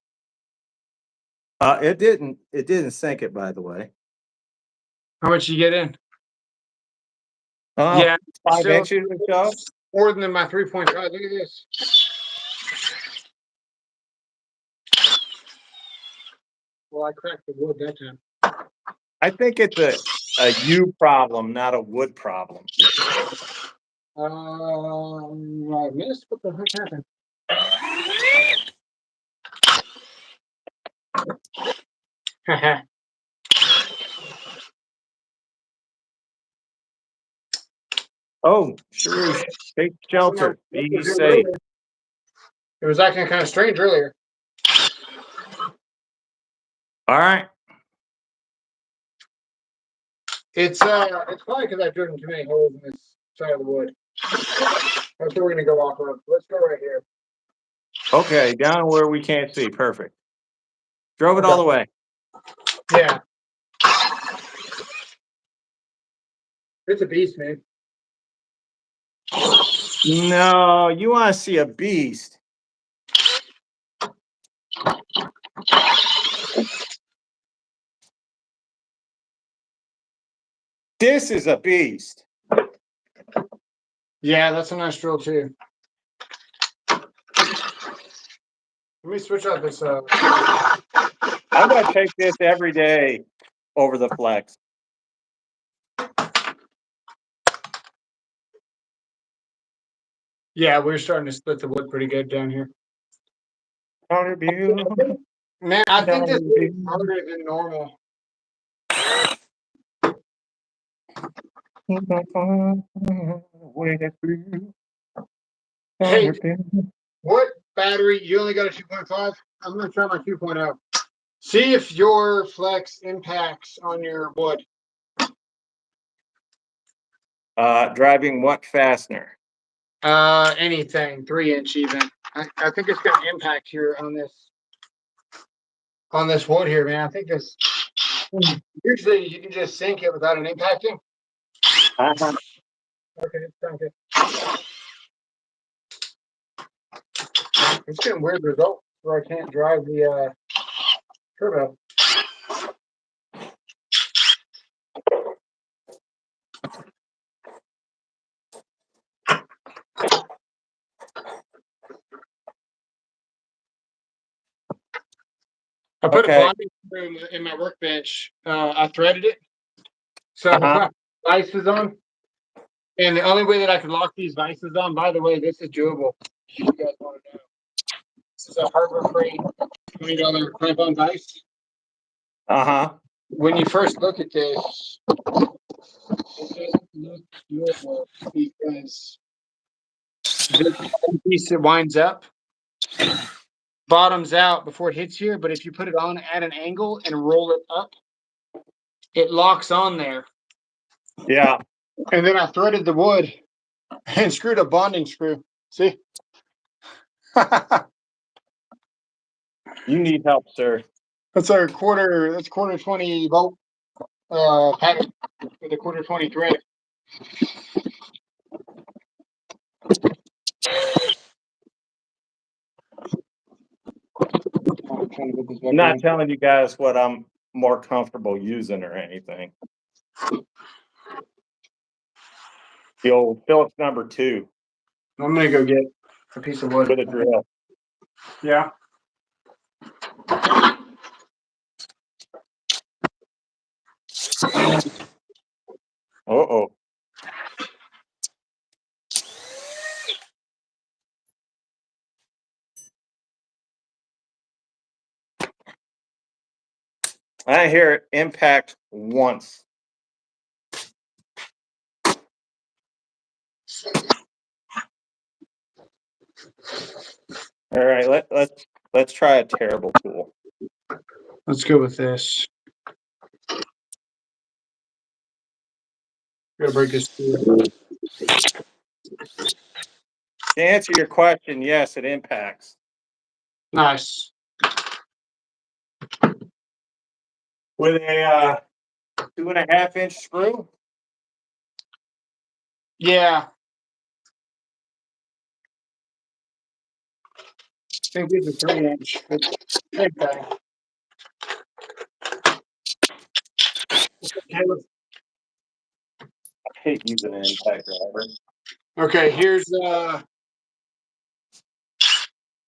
It didn't sink it, by the way. how much you get in? Oh, Yeah, 5 still inches or so. more than my 3.5. Look at this. Well, I cracked the wood that time. I think it's a you problem, not a wood problem. I missed. What the heck happened? Oh, Sharush, take shelter. Be safe. It was acting kind of strange earlier. All right. It's probably because I've driven too many holes in this side of the wood. That's what we're gonna go off of. Let's go right here. Okay, down where we can't see. Perfect. Drove it all the way. Yeah. It's a beast, man. No, you want to see a beast. This is a beast. Yeah, that's a nice drill too. Let me switch out this. I'm going to take this every day over the flex. Yeah, we're starting to split the wood pretty good down here. Man, I think this is harder than normal. Hey, what battery? You only got a 2.5? I'm going to try my 2.0. See if your flex impacts on your wood. Driving what fastener? Anything, 3-inch even. I think it's got impact here on this wood here, man. I think this. Usually you can just sink it without it impacting. Uh-huh. Okay, sounds good. It's getting weird results where I can't drive the turbo. I put a bonding screw in my workbench. I threaded it. So I put vices on. And the only way that I could lock these vices on, by the way, this is doable. If you guys want to know. This is a Harbor-Freight $20 clamp-on vice. Uh-huh. When you first look at this, it doesn't look doable because this piece that winds up bottoms out before it hits here. But if you put it on at an angle and roll it up, it locks on there. Yeah. And then I threaded the wood and screwed a bonding screw. See? You need help, sir. That's quarter 20 volt pattern with a quarter 20 thread. I'm not telling you guys what I'm more comfortable using or anything. The old Phillips number 2. I'm gonna go get a piece of wood with a drill. Yeah. Uh-oh. I hear it impact once. All right, let's try a terrible tool. Let's go with this. Gotta break this through. To answer your question, yes, it impacts. Nice. With a 2.5-inch screw? Yeah. I think this is 3-inch. Big thing. I hate using an impact driver. Okay, here's what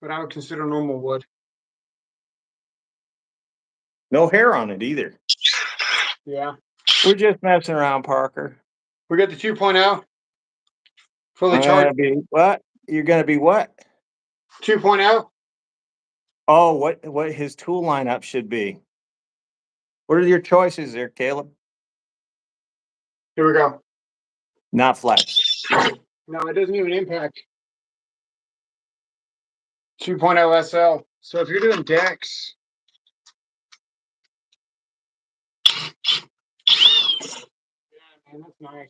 I would consider normal wood. No hair on it either. Yeah. We're just messing around, Parker. We got the 2.0. Fully I'm charged gonna be what? You're gonna be what? 2.0. Oh, what his tool lineup should be. What are your choices there, Caleb? Here we go. Not flex. No, it doesn't even impact 2.0 SL. So if you're doing decks, yeah, man, that's nice.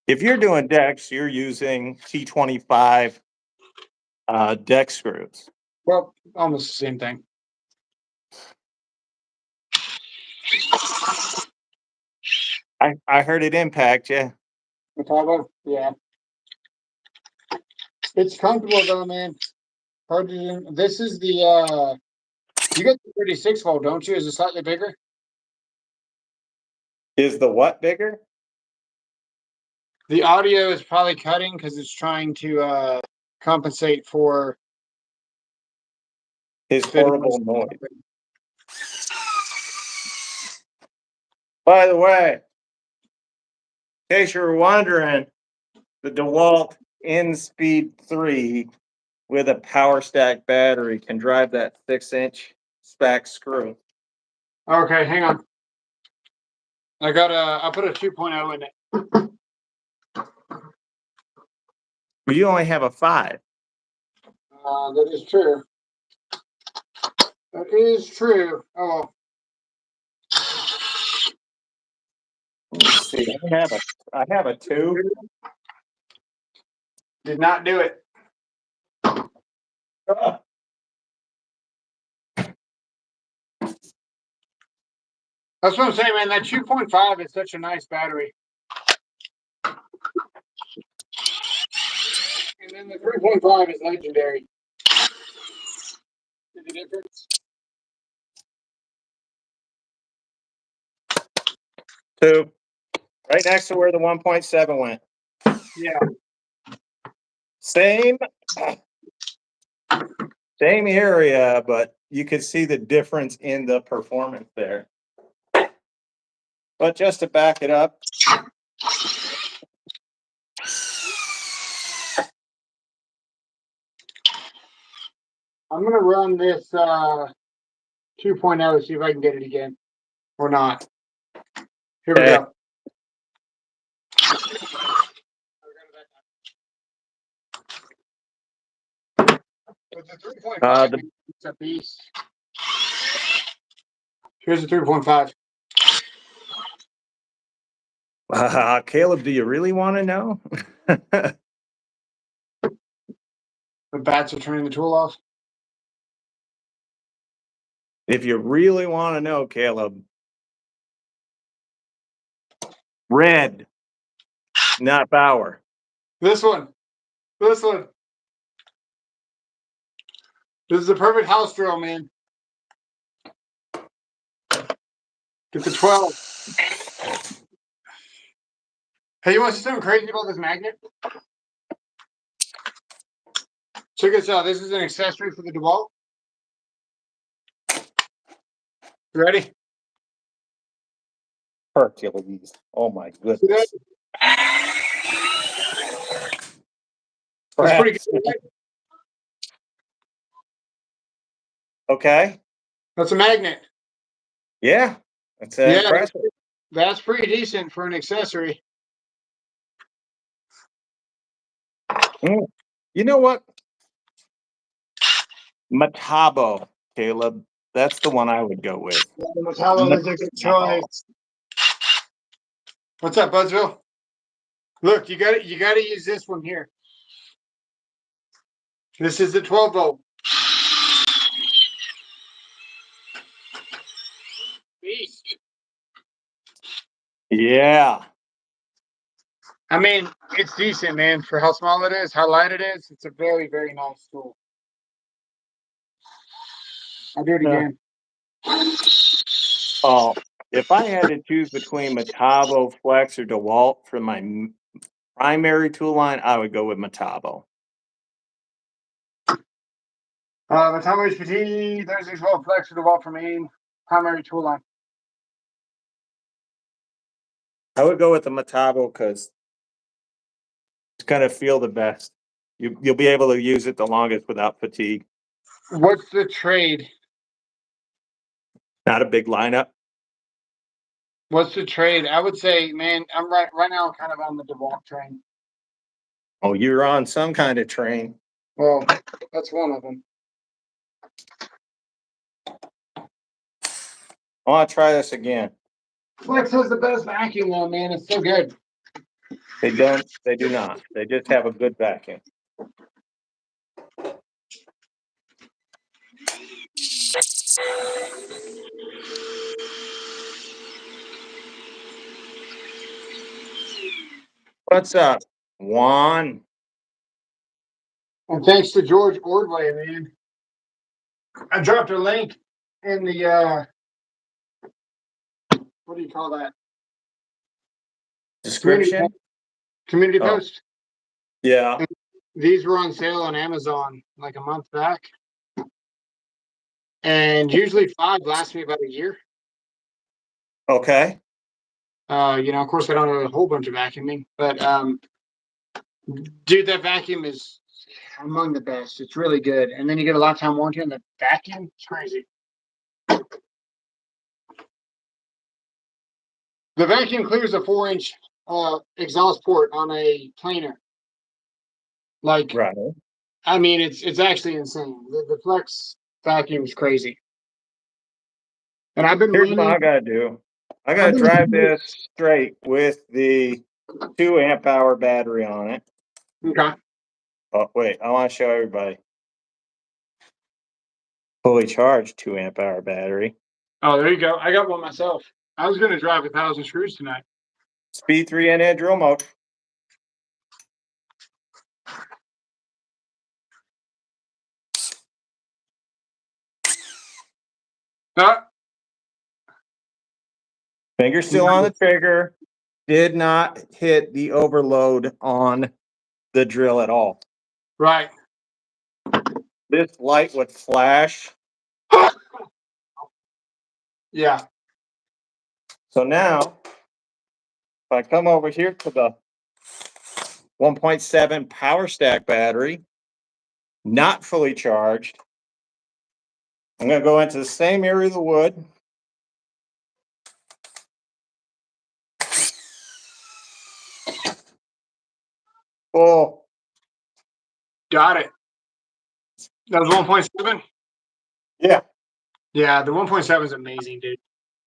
If you're doing decks, you're using T25 deck screws. Well, almost the same thing. I heard it impact you. Metabo? Yeah. It's comfortable though, man. Hard to do. This is the you got the 36 volt, don't you? Is it slightly bigger? Is the what bigger? The audio is probably cutting because it's trying to compensate for His horrible noise. By the way, in case you're wondering, the Dewalt InSpeed 3 with a power stack battery can drive that 6-inch stack screw. Okay, hang on. I put a 2.0 in it. But you only have a 5. That is true. That is true. Oh, Let's see. I have a 2. did not do it. Ah, That's what I'm saying, man. That 2.5 is such a nice battery. And then the 3.5 is legendary. See the difference? 2. Right next to where the 1.7 went. Yeah. Same area, but you could see the difference in the performance there. But just to back it up, I'm gonna run this 2.0 see if I can get it again or not. Here we Okay. go. With the 3.5, it's a beast. Here's the 3.5. Caleb, do you really want to know? The bats are turning the tool off. If you really want to know, Caleb, red, not Bauer. This one. This one. This is a perfect house drill, man. Get the 12. Hey, you want to see something crazy about this magnet? Check this out. This is an accessory for the Dewalt. You ready? Hercules. Oh my See that? goodness. That's pretty good, right? Okay. That's a magnet. Yeah. That's Yeah, impressive. that's pretty decent for an accessory. You know what? Metabo, Caleb. That's the one I would go with. Yeah, the Metallo is a good choice. What's up, Budsville? Look, you got to use this one here. This is the 12 volt. Beast. Yeah. I mean, it's decent, man, for how small it is, how light it is. It's a very, very nice tool. I'll do it again. Oh, If I had to choose between Metabo, Flex, or Dewalt for my primary tool line, I would go with Metabo. Metabo HPT, Thursday 12 Flex or Dewalt for main primary tool line. I would go with the Metabo because it's going to feel the best. You'll be able to use it the longest without fatigue. What's the trade? Not a big lineup. What's the trade? I would say, man, I'm right now. I'm kind of on the Dewalt train. Oh, you're on some kind of train. Well, that's one of them. I want to try this again. Flex has the best vacuum though, man. It's so good. They don't. They do not. They just have a good vacuum. What's up, Juan? And thanks to George Ordway, man. I dropped a link in the what do you call that? Description? Community Oh. post. Yeah. And these were on sale on Amazon like a month back. And usually 5 lasts me about a year. Okay. Of course I don't have a whole bunch of vacuuming, but dude, that vacuum is among the best. It's really good. And then you get a lifetime warranty on the vacuum. It's crazy. The vacuum clears a 4-inch exhaust port on a planer. Like, Right. I mean, it's actually insane. The Flex vacuum is crazy. And I've been Here's what I running. gotta do. I gotta drive this straight with the 2 amp hour battery on it. Okay. Oh, wait, I want to show everybody. Fully charged 2 amp hour battery. Oh, there you go. I got one myself. I was going to drive 1,000 screws tonight. Speed 3 in drill motor. Finger still on the trigger. Did not hit the overload on the drill at all. Right. This light would flash. Yeah. So now, if I come over here to the 1.7 power stack battery, not fully charged, I'm going to go into the same area of the wood. Full. Got it. That was 1.7? Yeah. Yeah, the 1.7 is amazing, dude.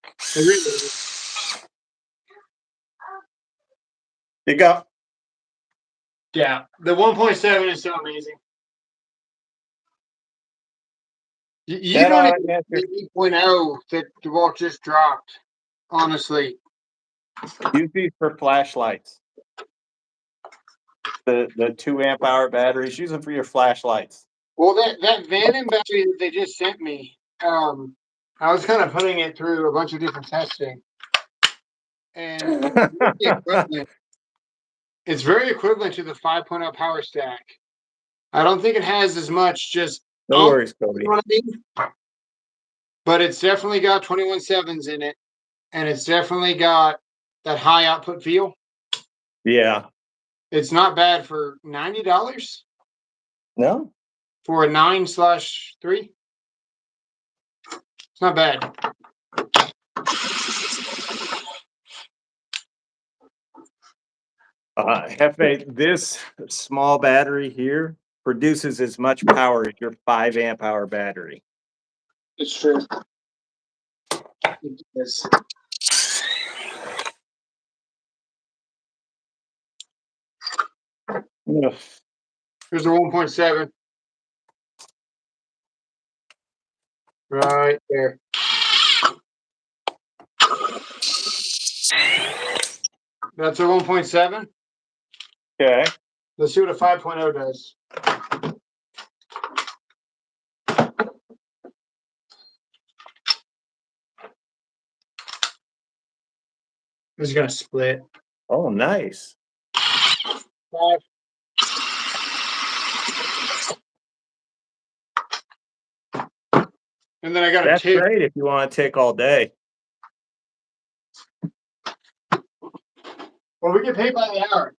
It really is. You go. Yeah, the 1.7 is so amazing. You That don't ought even to answer. the 8.0 that Dewalt just dropped, honestly. Use these for flashlights. The 2 amp hour batteries, use them for your flashlights. Well, that Vanon battery that they just sent me, I was kind of putting it through a bunch of different testing. And it's very equivalent to the 5.0 power stack. I don't think it has as much just No worries, Cody. You know what I mean? But it's definitely got 21 sevens in it, and it's definitely got that high output feel. Yeah. It's not bad for $90 No. for a 9/3. It's not bad. Hefe, this small battery here produces as much power as your 5 amp hour battery. It's true. It is. Ugh. Here's the 1.7. Right there. That's a 1.7. Okay. Let's see what a 5.0 does. This is gonna split. Oh, nice. 5. And then I got That's a 2. great if you want to take all day. Well, we get paid by the hour.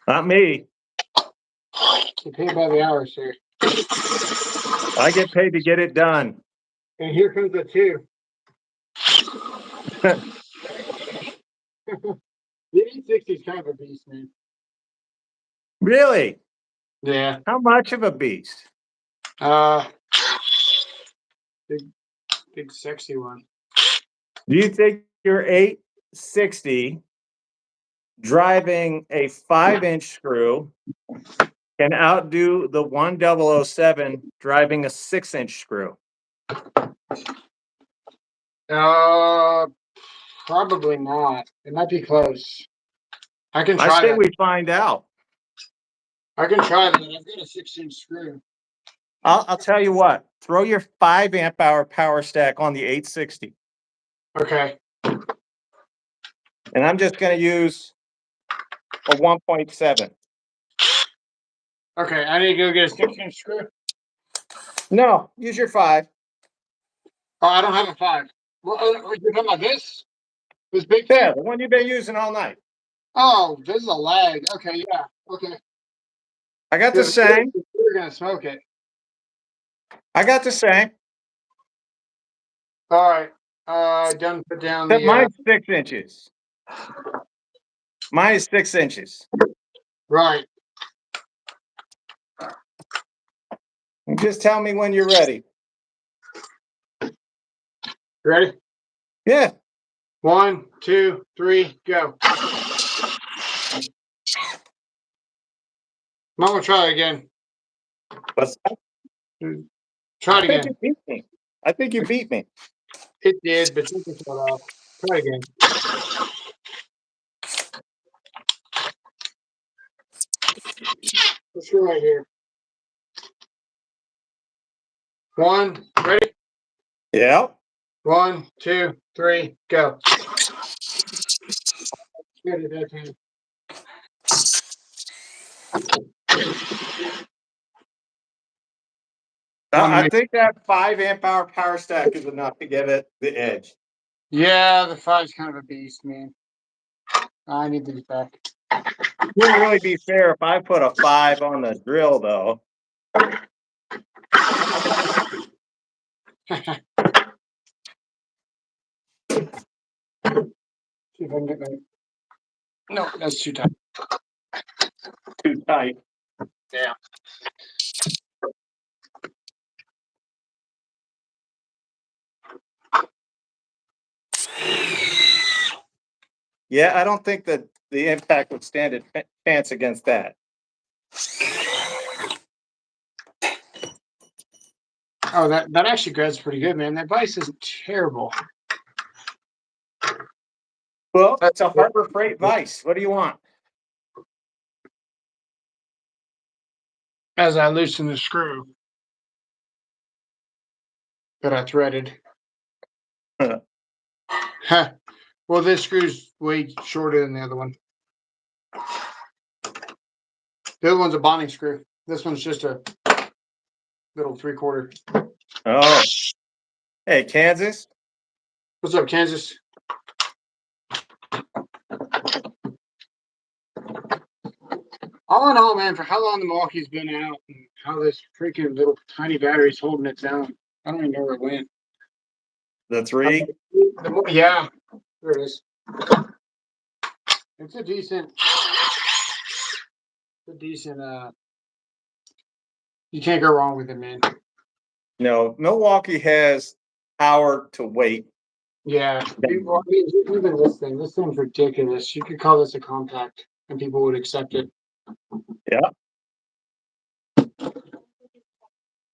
Not me. Get paid by the hour, sir. I get paid to get it done. And here comes the 2. The 860 is kind of a beast, man. Really? Yeah. How much of a beast? Big sexy one. Do you think your 860 driving a 5-inch screw can outdo the 1007 driving a 6-inch screw? Probably not. It might be close. I can I try say that. we find out. I can try that. I've got a 6-inch screw. I'll tell you what. Throw your 5 amp hour power stack on the 860. Okay. And I'm just going to use a 1.7. Okay, I need to go get a 6-inch screw. No, use your 5. Oh, I don't have a 5. Well, you're talking about this? This big thing? Yeah, the one you've been using all night. Oh, this is a lag. Okay, yeah. Okay. I got the same. We're gonna smoke it. I got the same. All right. Done. Put down Except the. mine's 6 inches. Mine is 6 inches. Right. Just tell me when you're ready. Ready? Yeah. 1, 2, 3, go. I'm gonna try it again. What's that? Try it I think again. you beat me. I think you beat me. It did, but you can shut off. Try it again. Let's go right here. 1, ready? Yeah. 1, 2, 3, go. Good at that time. I think that 5 amp hour power stack is enough to give it the edge. Yeah, the 5's kind of a beast, man. I need to get back. It wouldn't really be fair if I put a 5 on the drill, though. See if I can get my. No, that's too tight. Too tight. Yeah. Yeah, I don't think that the impact would stand a chance against that. Oh, that actually grabs pretty good, man. That vise isn't terrible. Well, that's a Harbor Freight vise. What do you want? As I loosen the screw that I threaded. Huh. Well, this screw's way shorter than the other one. The other one's a bonding screw. This one's just a little 3/4. Oh. Hey, Kansas. What's up, Kansas? All in all, man, for how long the Milwaukee's been out and how this freaking little tiny battery's holding it down, I don't even know where it went. The 3? Yeah, there it is. It's a decent. You can't go wrong with it, man. No, Milwaukee has power to weight. Yeah, people, I mean, even this thing's ridiculous. You could call this a compact, and people would accept it. Yeah.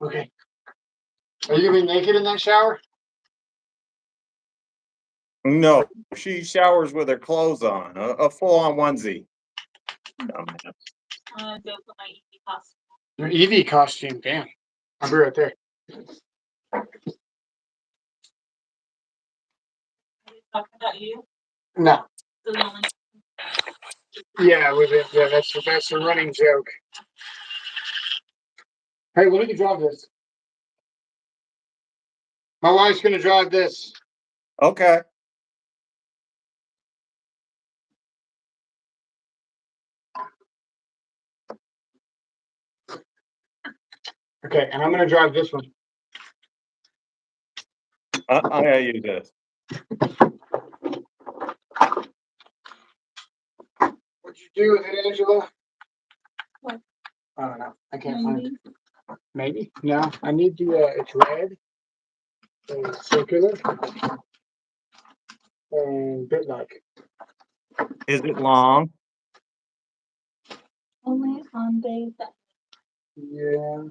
Okay. Are you gonna be naked in that shower? No, she showers with her clothes on, a full-on onesie. Dumbass. I'm gonna go for my EV costume. Your EV costume, damn. I'll be right there. Are we talking about you? No. The moment. Yeah, that's a running joke. Hey, let me drive this. My wife's gonna drive this. Okay. Okay, and I'm gonna drive this one. I'm gonna use this. What'd you do with it, Angela? What? I don't know. I can't find it. Maybe? No, I need the, it's red, and circular, and bit-like. Is it long? Only on days that. Yeah.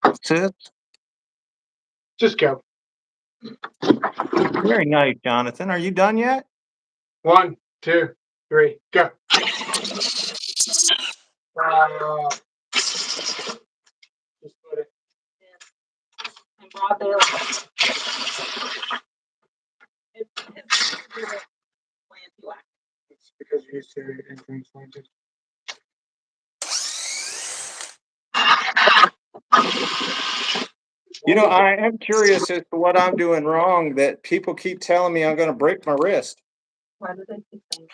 That's it. Just go. Very nice, Jonathan. Are you done yet? 1, 2, 3, go. Just put it. In broad daylight. It's It's because you're used to it and things like this. You know, I am curious as to what I'm doing wrong that people keep telling me I'm going to break my wrist. Why do they keep saying?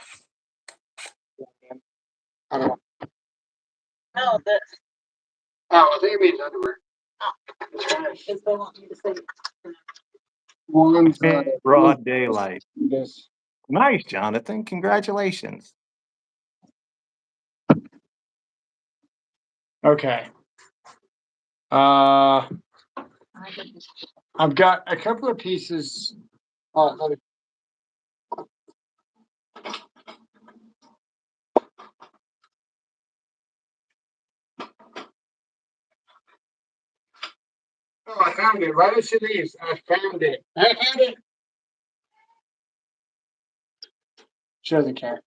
I don't know. No, this. Oh, I think it means underwear. Because they want me to say. One's Broad daylight. this. Nice, Jonathan. Congratulations. Okay. I've got a couple of pieces. Let me. Oh, I found it. Right as she leaves, I found it. I found it. She doesn't care.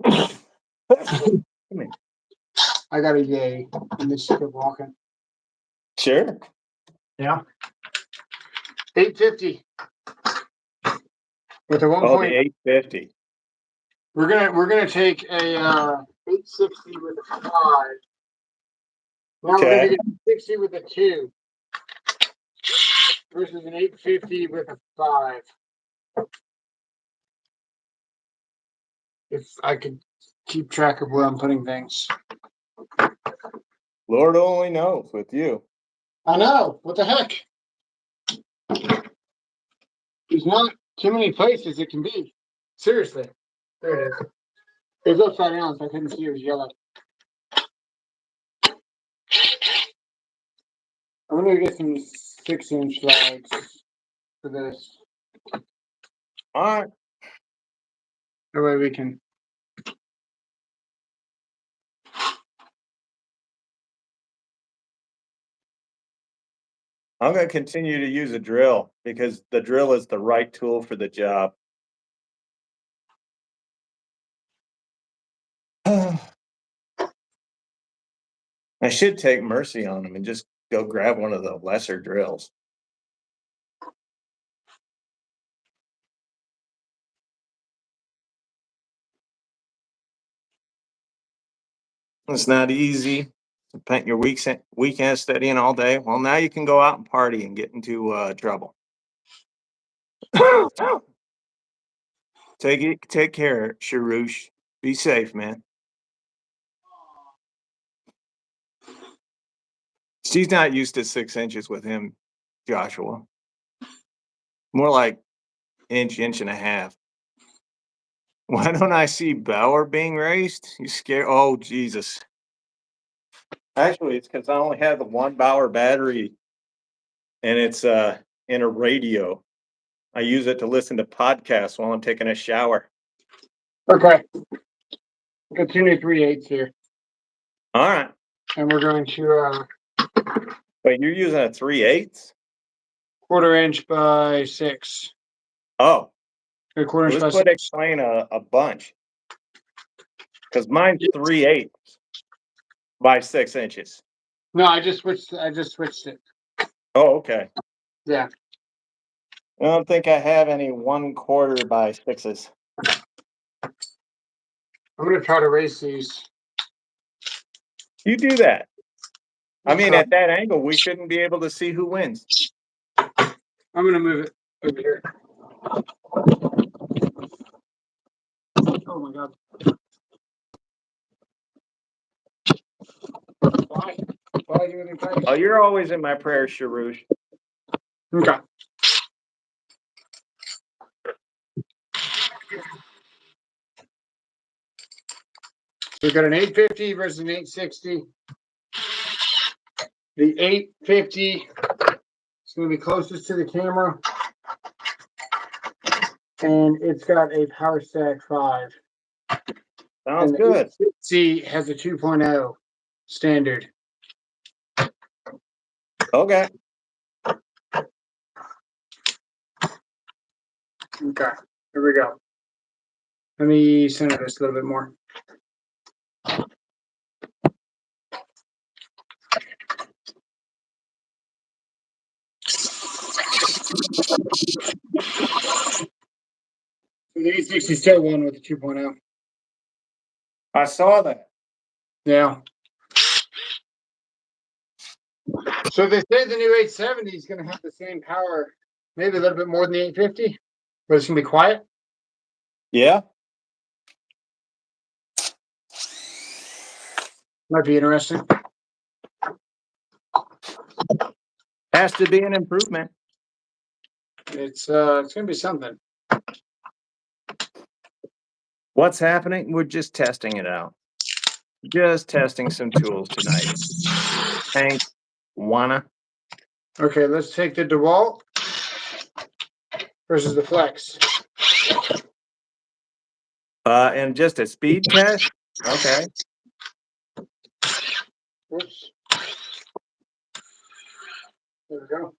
I got a yay, and then she kept walking. Sure. Yeah. 850 with a 1 Oh, point. the 850. We're gonna take a 860 with a 5. Now we're gonna Okay. get 60 with a 2 versus an 850 with a 5. If I could keep track of where I'm putting things. Lord only knows with you. I know. What the heck? There's not too many places it can be. Seriously. There it is. It was upside down, so I couldn't see it was yellow. I'm gonna get some 6-inch flags for this. All right. That way we can. I'm going to continue to use a drill because the drill is the right tool for the job. I should take mercy on them and just go grab one of the lesser drills. It's not easy. Spent your weekend studying all day. Well, now you can go out and party and get into trouble. Take care, Sharouche. Be safe, man. She's not used to 6 inches with him, Joshua. More like inch and a half. Why don't I see Bauer being raised? You scared? Oh, Jesus. Actually, it's because I only have the 1 Bauer battery and it's in a radio. I use it to listen to podcasts while I'm taking a shower. Okay. Got 2 new 3/8 here. All right. And we're going to But you're using a 3/8? 1/4 inch by 6. Oh, 1/4 inch this by would 6. explain a bunch. Because mine's 3/8 by 6 inches. No, I just switched it. Oh, okay. Yeah. I don't think I have any 1/4 by 6s. I'm gonna try to race these. You do that. I mean, Okay. at that angle, we shouldn't be able to see who wins. I'm gonna move it over here. Oh my god. Why? Why is everything tight? Oh, you're always in my prayers, Sharouche. Okay. We've got an 850 versus an 860. The 850 is going to be closest to the camera. And it's got a power stack 5. Sounds and the good. 860 has a 2.0 standard. Okay. Okay, here we go. Let me center this a little bit more. The 860 still won with the 2.0. I saw that. Yeah. So they say the new 870 is going to have the same power, maybe a little bit more than the 850, but it's going to be quiet. Yeah. Might be interesting. Has to be an improvement. It's going to be something. What's happening? We're just testing it out. Just testing some tools tonight. Hank, wanna? Okay, let's take the Dewalt versus the Flex. And just a speed test? Okay. Whoops. There we go.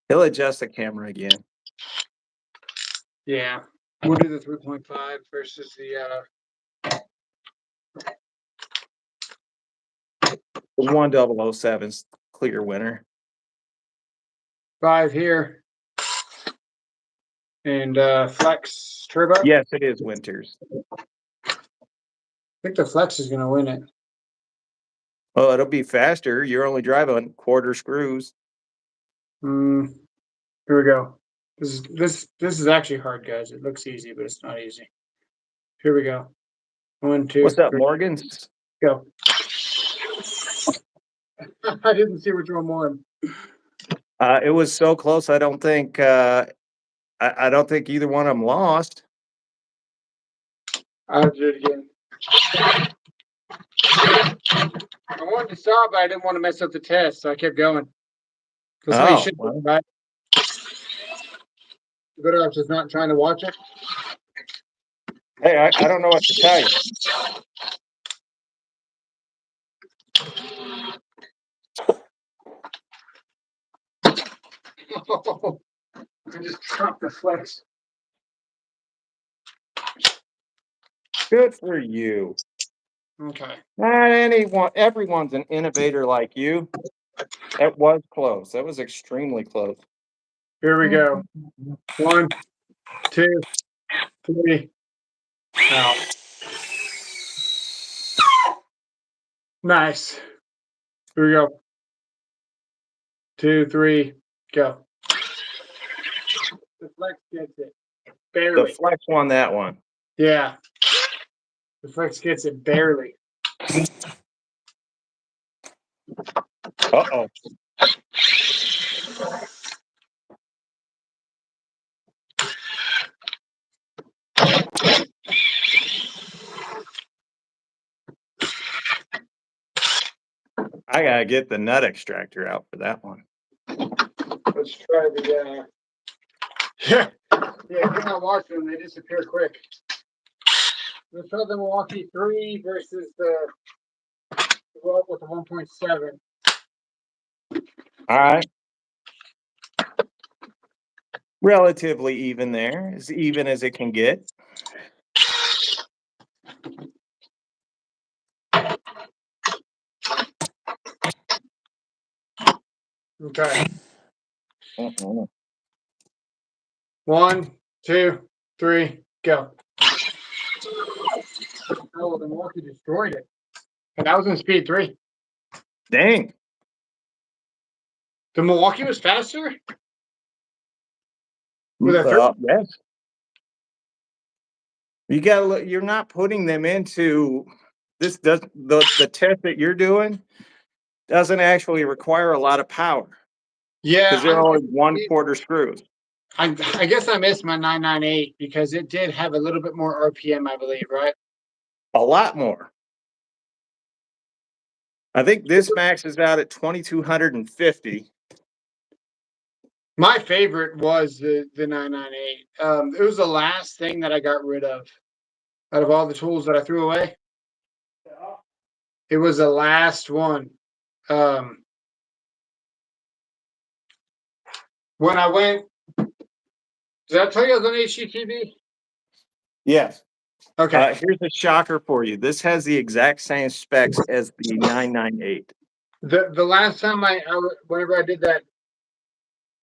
He'll adjust the camera again. Yeah. We'll do the 3.5 versus the 1007's clear winner. 5 here. And Flex Turbo. Yes, it is Winters. I think the Flex is going to win it. Well, it'll be faster. You're only driving 1/4 screws. Here we go. This is actually hard, guys. It looks easy, but it's not easy. Here we go. 1, 2. What's up, 3, Morgan's? go. I didn't see which one won. It was so close. I don't think I don't think either one of them lost. I'll do it again. I wanted to stop, but I didn't want to mess up the test, so I kept going. That's what you should do, right? The better off just not trying to watch it. Hey, I don't know what to tell you. I just dropped the Flex. Good for you. Okay. Not anyone. Everyone's an innovator like you. That was close. That was extremely close. Here we go. 1, 2, 3. Now. Nice. Here we go. 2, 3, go. The Flex gets it. Barely. The Flex won that one. Yeah. The Flex gets it barely. Uh-oh. I gotta get the nut extractor out for that one. Let's try the yeah, if you're not watching them, they disappear quick. Let's try the Milwaukee 3 versus the Dewalt with the 1.7. All right. Relatively even there, as even as it can get. Okay. Uh-uh. 1, 2, 3, go. Oh, the Milwaukee destroyed it. And that was in speed 3. Dang. The Milwaukee was faster? With a 3? Yes. You gotta look, you're not putting them into this does the test that you're doing doesn't actually require a lot of power Yeah, because they're only 1/4 screws. I guess I missed my 998 because it did have a little bit more RPM, I believe, right? A lot more. I think this maxes out at 2,250. My favorite was the 998. It was the last thing that I got rid of out of all the tools that I threw away. It was the last one. When I went, did I tell you I was on HGTV? Yes. Okay. Here's a shocker for you. This has the exact same specs as the 998. The last time whenever I did that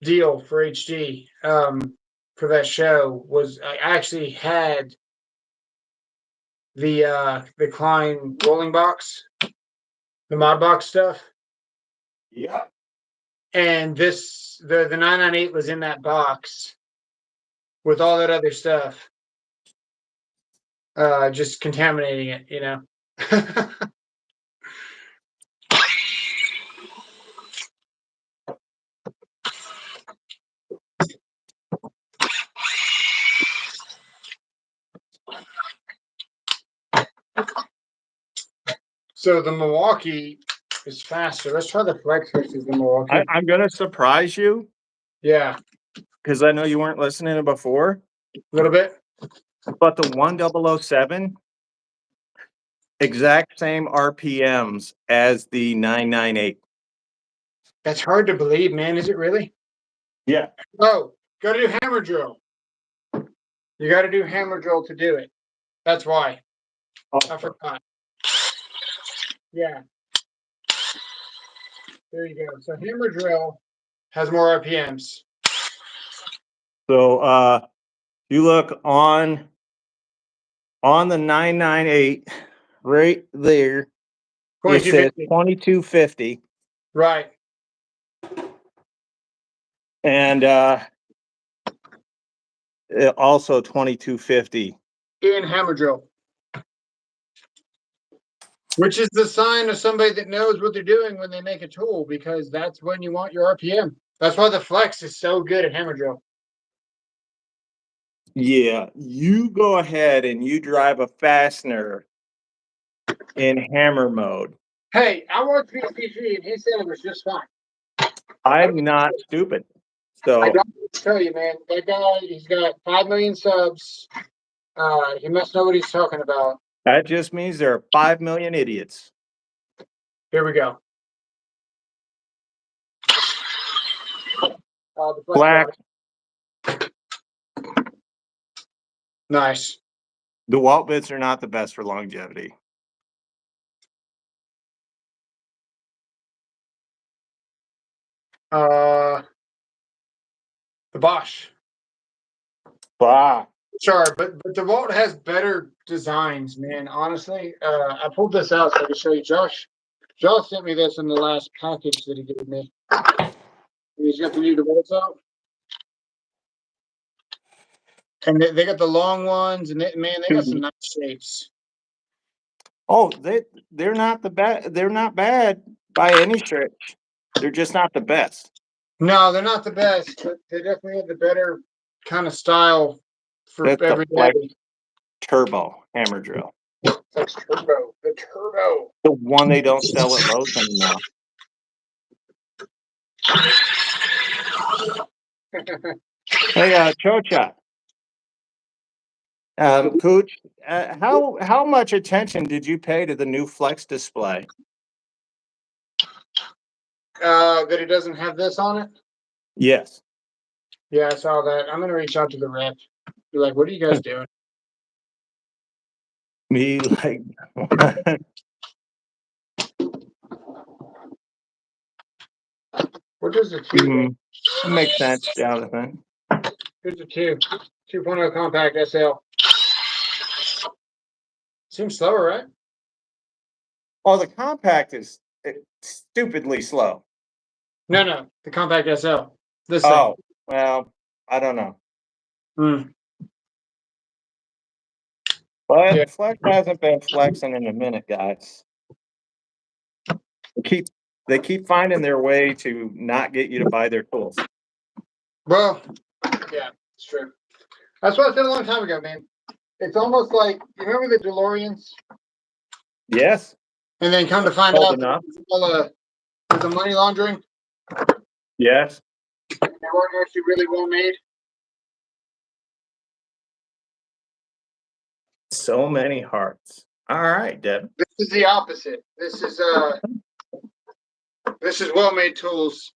deal for HD, for that show was I actually had the Klein rolling box, the mod box stuff. Yeah. And the 998 was in that box with all that other stuff. Just contaminating it, you know. So the Milwaukee is faster. Let's try the Flex versus the Milwaukee. I'm gonna surprise you Yeah, because I know you weren't listening before, a little bit. but the 1007 exact same RPMs as the 998. That's hard to believe, man. Is it really? Yeah. Oh, got to do hammer drill. You got to do hammer drill to do it. That's why. I forgot. Yeah. There you go. So hammer drill has more RPMs. So you look on the 998 right there. It says 2250. 2250. Right. And also 2250. In hammer drill. Which is the sign of somebody that knows what they're doing when they make a tool, because that's when you want your RPM. That's why the Flex is so good at hammer drill. Yeah, you go ahead and you drive a fastener in hammer mode. Hey, I watched VCG and he said it was just fine. I'm not stupid. I So don't tell you, man. That guy, he's got 5 million subs. He must know what he's talking about. that just means there are 5 million idiots. Here we go. The Black. Nice. The Dewalt bits are not the best for longevity. The Bosch. Bah. Sure, but Dewalt has better designs, man. Honestly, I pulled this out so I can show you. Josh sent me this in the last package that he gave me. He's got the new Dewalts out, and they got the long ones, and they got some nice shapes. Oh, they're not the bad. They're not bad by any stretch. They're just not the best. No, they're not the best, but they definitely have the better kind of style for That's every the Flex day. Turbo hammer drill. Flex Turbo, the Turbo. The one they don't sell at Lowe's anymore. Hey, Chocha. Cooch, how much attention did you pay to the new Flex display? That it doesn't have this on it? Yes. Yeah, I saw that. I'm gonna reach out to the rep. Be like, what are you guys doing? Me like What does the 2 do? That makes sense, Jonathan. Here's the 2.0 compact SL. Seems slower, right? Oh, the compact is stupidly slow. No, the compact SL. This Oh, well, I don't know. thing. But Yeah. Flex hasn't been flexing in a minute, guys. They keep finding their way to not get you to buy their tools. Well, yeah, it's true. That's what I said a long time ago, man. It's almost like, you remember the DeLoreans? Yes. And then come to find Old out enough. that the money laundering, Yes. they weren't actually really well made. So many hearts. All right, Deb. This is the opposite. This is well-made tools,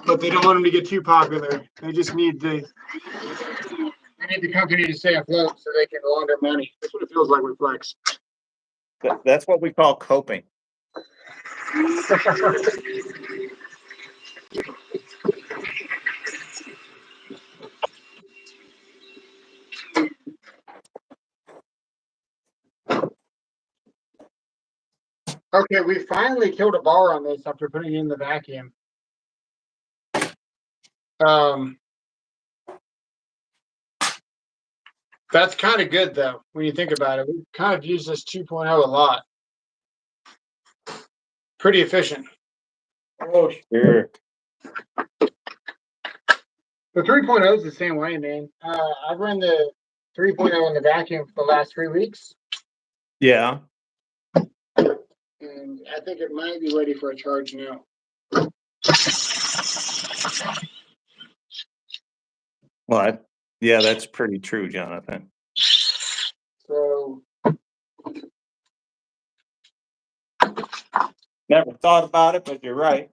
but they don't want them to get too popular. They just need the company to stay afloat so they can launder money. That's what it feels like with Flex. That's what we call coping. Okay, we finally killed a bar on this after putting it in the vacuum. That's kind of good though, when you think about it. We kind of use this 2.0 a lot. Pretty efficient. Oh, sure. The 3.0 is the same way, man. I've run the 3.0 in the vacuum for the last 3 weeks, Yeah. and I think it might be ready for a charge now. Well, yeah, that's pretty true, Jonathan. So Never thought about it, but you're right.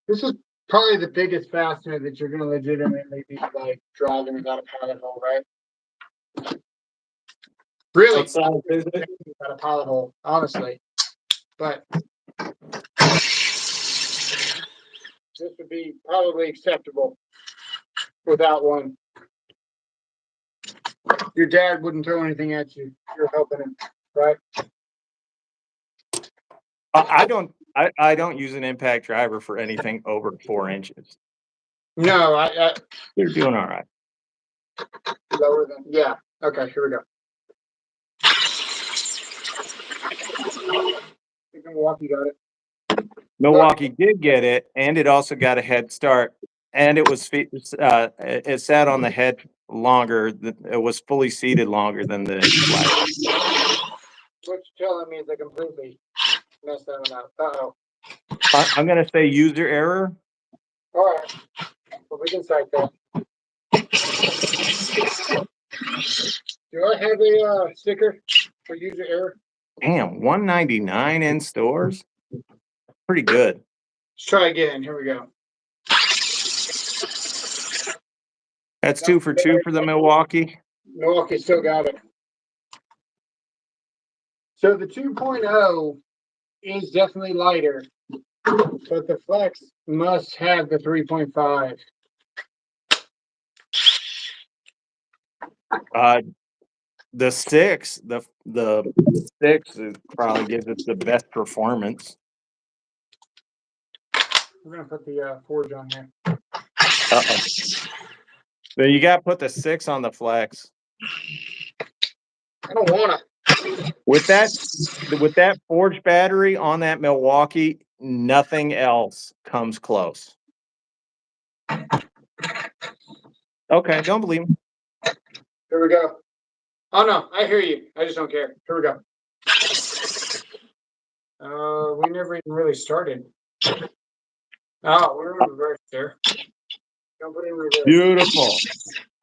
this is probably the biggest fastener that you're going to legitimately be like driving without a pilot hole, right? Really, What size is it? without a pilot hole, honestly. But this would be probably acceptable without one. Your dad wouldn't throw anything at you. You're helping him, right? I don't use an impact driver for anything over 4 inches. No, I You're doing all right. lower than, yeah. Okay, here we go. I think Milwaukee got it. Milwaukee did get it, and it also got a head start. And it sat on the head longer. It was fully seated longer than the flag. What you're telling me is I completely messed that one up. Uh-oh. I'm going to say user error. All right. Well, we can cite that. Do I have a sticker for user error? Damn, $199 in stores. Pretty good. Let's try again. Here we go. That's 2 for 2 for the Milwaukee. Milwaukee still got it. So the 2.0 is definitely lighter, but the Flex must have the 3.5. The 6 probably gives it the best performance. We're gonna put the forge on here. Uh-oh. So you got to put the 6 on the Flex. I don't wanna. With that forge battery on that Milwaukee, nothing else comes close. Okay, don't believe me. Here we go. Oh no, I hear you. I just don't care. Here we go. We never even really started. Oh, we're in reverse there. Don't put it in reverse. Beautiful.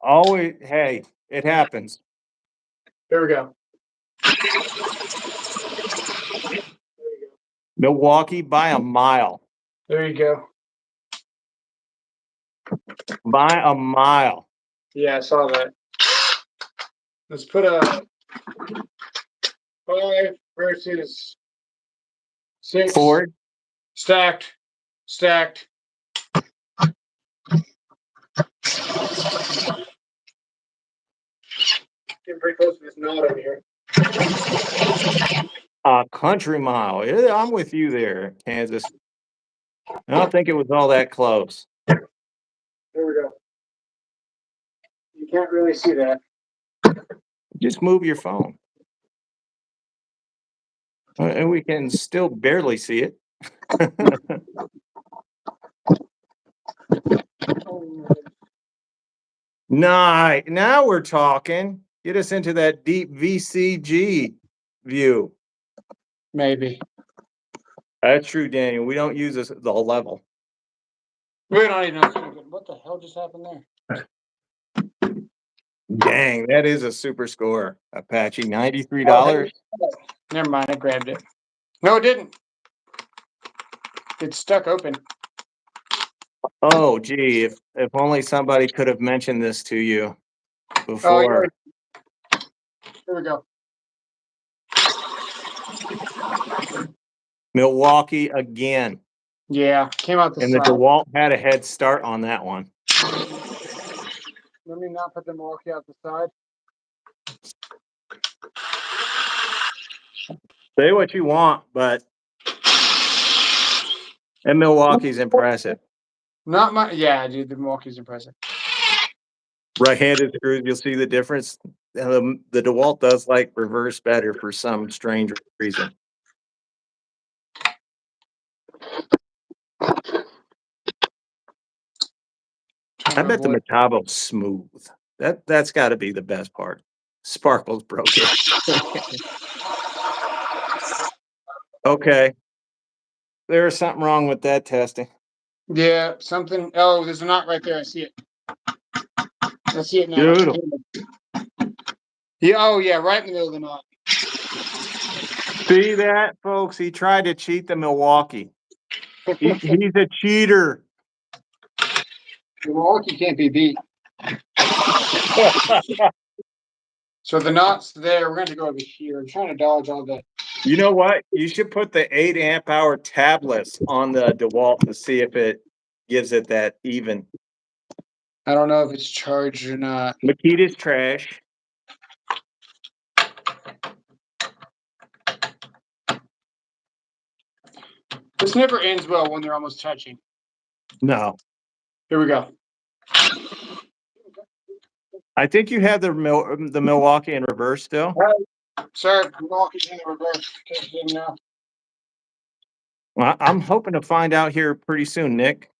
Always, hey, it happens. Here we go. Milwaukee by a mile. There you go. By a mile. Yeah, I saw that. Let's put a 5 versus 6. Ford. Stacked. Stacked. Getting pretty close to this knot over here. Country mile. Yeah, I'm with you there, Kansas. I don't think it was all that close. There we go. You can't really see that. Just move your phone. And we can still barely see it. Nice. Now we're talking. Get us into that deep VCG view. Maybe. That's true, Daniel. We don't use this at the level. We don't even know. What the hell just happened there? Dang, that is a super score, Apache. $93. Never mind, I grabbed it. No, it didn't. It's stuck open. Oh, gee, if only somebody could have mentioned this to you before. Here we go. Milwaukee again. Yeah, came out the And the side. Dewalt had a head start on that one. Let me not put the Milwaukee out the side. Say what you want, but and Milwaukee's impressive. Not my, yeah, dude, the Milwaukee's impressive. Right-handed screws, you'll see the difference. The Dewalt does like reverse better for some strange reason. I bet the Metabo's smooth. That's got to be the best part. Sparkles broke it. Okay. There's something wrong with that testing. Yeah, something. Oh, there's a knot right there. I see it. I see it now. Beautiful. Yeah. Oh, yeah. Right in the middle of the knot. See that, folks? He tried to cheat the Milwaukee. He's a cheater. The Milwaukee can't be beat. So the knot's there. We're going to go over here. I'm trying to dodge all that. You know what? You should put the 8 amp hour tablets on the Dewalt to see if it gives it that even. I don't know if it's charged or not. Makita's trash. This never ends well when they're almost touching. No. Here we go. I think you have the Milwaukee in reverse still. Sorry, Milwaukee's in the reverse. Didn't know. Well, I'm hoping to find out here pretty soon, Nick.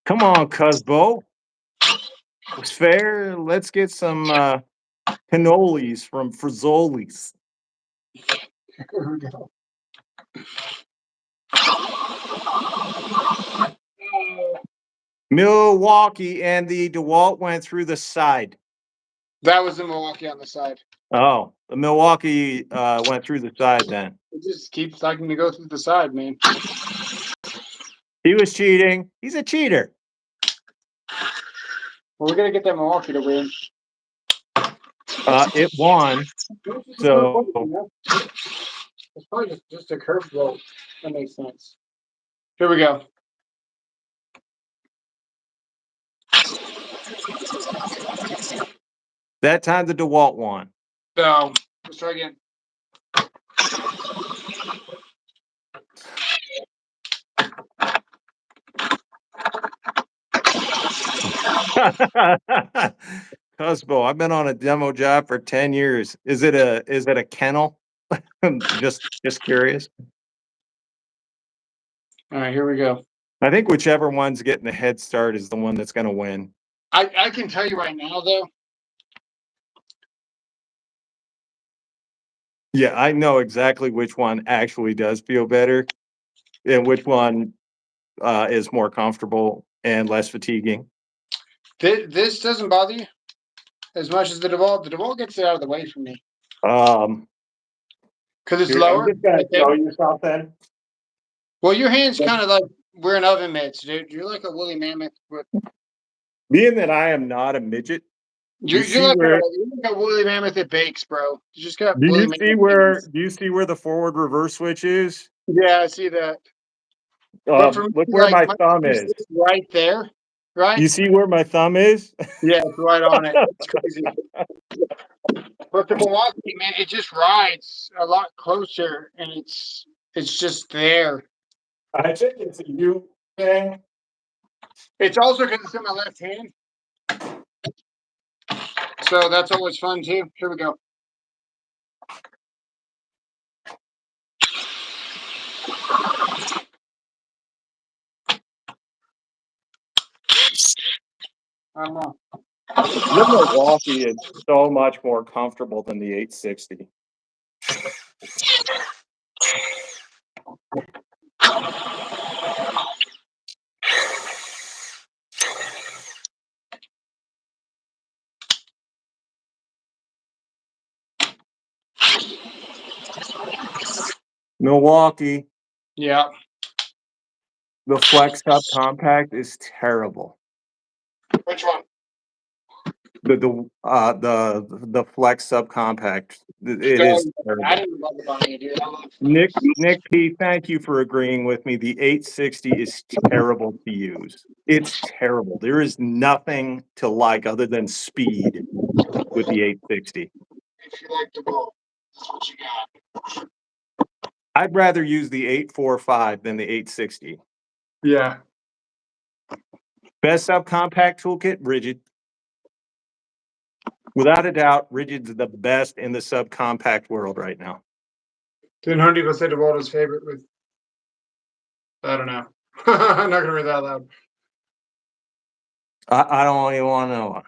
Come on, Cuzbo. It's fair. Let's get some cannolis from Frizzolis. Here we go. Milwaukee and the Dewalt went through the side. That was the Milwaukee on the side. Oh, the Milwaukee went through the side then. It just keeps liking to go through the side, man. He was cheating. He's a cheater. Well, we're going to get that Milwaukee to win. It won. So it's probably just a curve blow. That makes sense. Here we go. that time the Dewalt won. So let's try again. Cusbo, I've been on a demo job for 10 years. Is it a kennel? just curious. All right, here we go. I think whichever one's getting the head start is the one that's going to win. I can tell you right now, though. Yeah, I know exactly which one actually does feel better and which one is more comfortable and less fatiguing. This doesn't bother you as much as the Dewalt. The Dewalt gets it out of the way for me. Because it's lower. I'm just going to throw yourself then. Well, your hand's kind of like we're in oven mitts, dude. You're like a woolly mammoth. Being that I am not a midget, You're like a woolly mammoth that bakes, bro. You just got. Do you see where the forward reverse switch is? Yeah, I see that. But for me, Look where my thumb fingers is. sit right there, right? You see where my thumb is? Yeah, it's right on it. It's crazy. But the Milwaukee, man, it just rides a lot closer, and it's just there. I think it's a you thing. It's also because it's in my left hand, so that's always fun too. Here we go. I don't know. The Milwaukee is so much more comfortable than the 860. Milwaukee, Yeah. the Flex subcompact is terrible. Which one? The Flex subcompact, it is I terrible. didn't love it on you, dude. I love Nick P, thank you for agreeing with me. The 860 is terrible to use. It's terrible. There is nothing to like other than speed with the 860. if you like the ball. That's what you got. I'd rather use the 845 than the 860. Yeah. Best subcompact toolkit, Rigid. Without a doubt, Rigid's the best in the subcompact world right now. Didn't Home Depot say DeWalt's favorite with? I don't know. I'm not gonna read that out loud. I don't even want to know.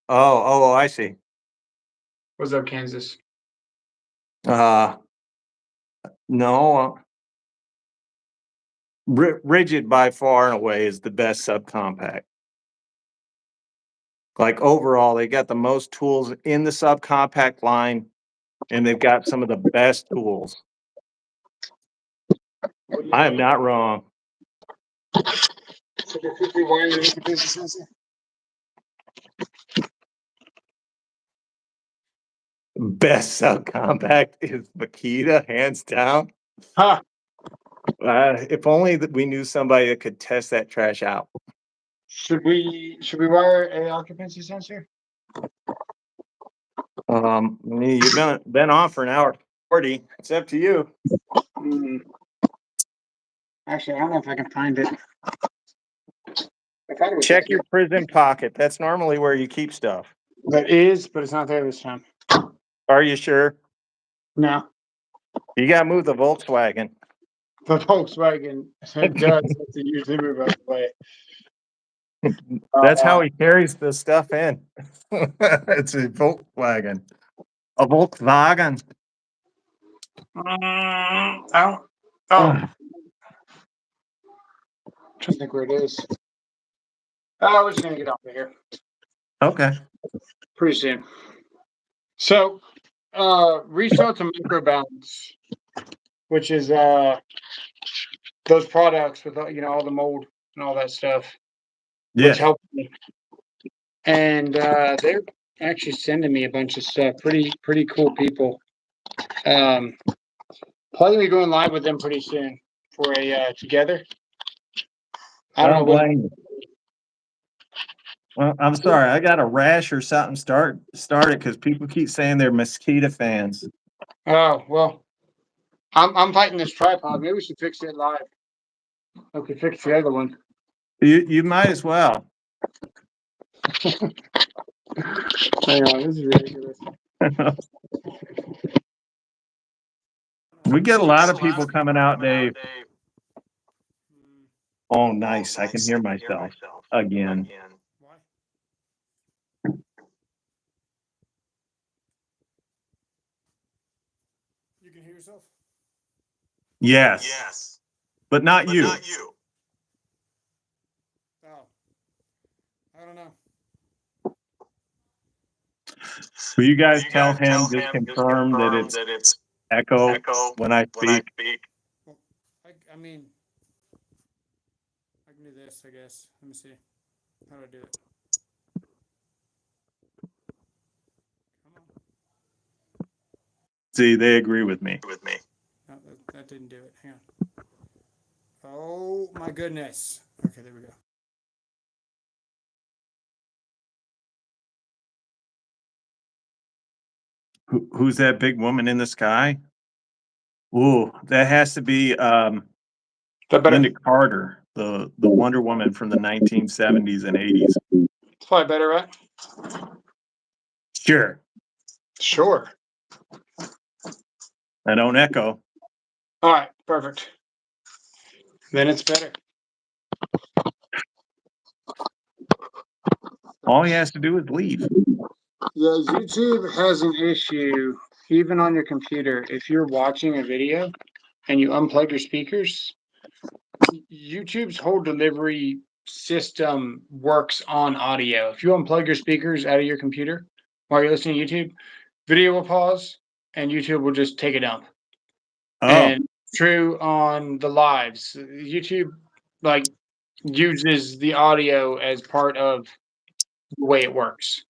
Oh, I see. What's up, Kansas? No. Rigid by far and away is the best subcompact. Like overall, they got the most tools in the subcompact line, and they've got some of the best tools. I am not wrong. So the 50 wire occupancy sensor? Best subcompact is Makita, hands down. Huh. If only that we knew somebody that could test that trash out. Should we wire a occupancy sensor? You've been on for an hour 40. It's up to you. Actually, I don't know if I can find it. I thought it was Check your prison pocket. That's normally where you keep stuff. That is, but it's not there this time. Are you sure? No. You got to move the Volkswagen. The Volkswagen it does have to usually move out of the way. That's how he carries the stuff in. It's a Volkswagen. A Volkswagen. Oh. I'm trying to think where it is. Oh, we're just gonna get off of here Okay. pretty soon. So, reach out to Microbalance, which is those products with all the mold and all that stuff. Which helped me. And they're actually sending me a bunch of stuff. Pretty cool people. Probably gonna be going live with them pretty soon for a together. I don't know what. blame you. Well, I'm sorry. I got a rash or something started because people keep saying they're mosquito fans. Oh well, I'm fighting this tripod. Maybe we should fix it live. Okay, fix the other one. You might as well. Hang on, this is ridiculous. We get a lot of people coming out, Dave. Oh, nice. I can hear myself again. Why? You can hear yourself? Yes. But not you. Oh. I don't know. Will you guys tell him, just confirm that it's echo when I speak? Well, I mean, I can do this, I guess. Let me see. How do I do it? Come on. See, they agree with me. No, that didn't do it. Hang on. Oh my goodness. Okay, there we go. Who's that big woman in the sky? Ooh, that has to be That better. Linda Carter, the Wonder Woman from the 1970s and 80s. It's probably better, right? Sure. Sure. I don't echo. All right, perfect. Then it's better. All he has to do is leave. Yeah, YouTube has an issue, even on your computer. If you're watching a video and you unplug your speakers, YouTube's whole delivery system works on audio. If you unplug your speakers out of your computer while you're listening to YouTube, video will pause and YouTube will just take a dump. Oh, And true on the lives. YouTube like uses the audio as part of the way it works.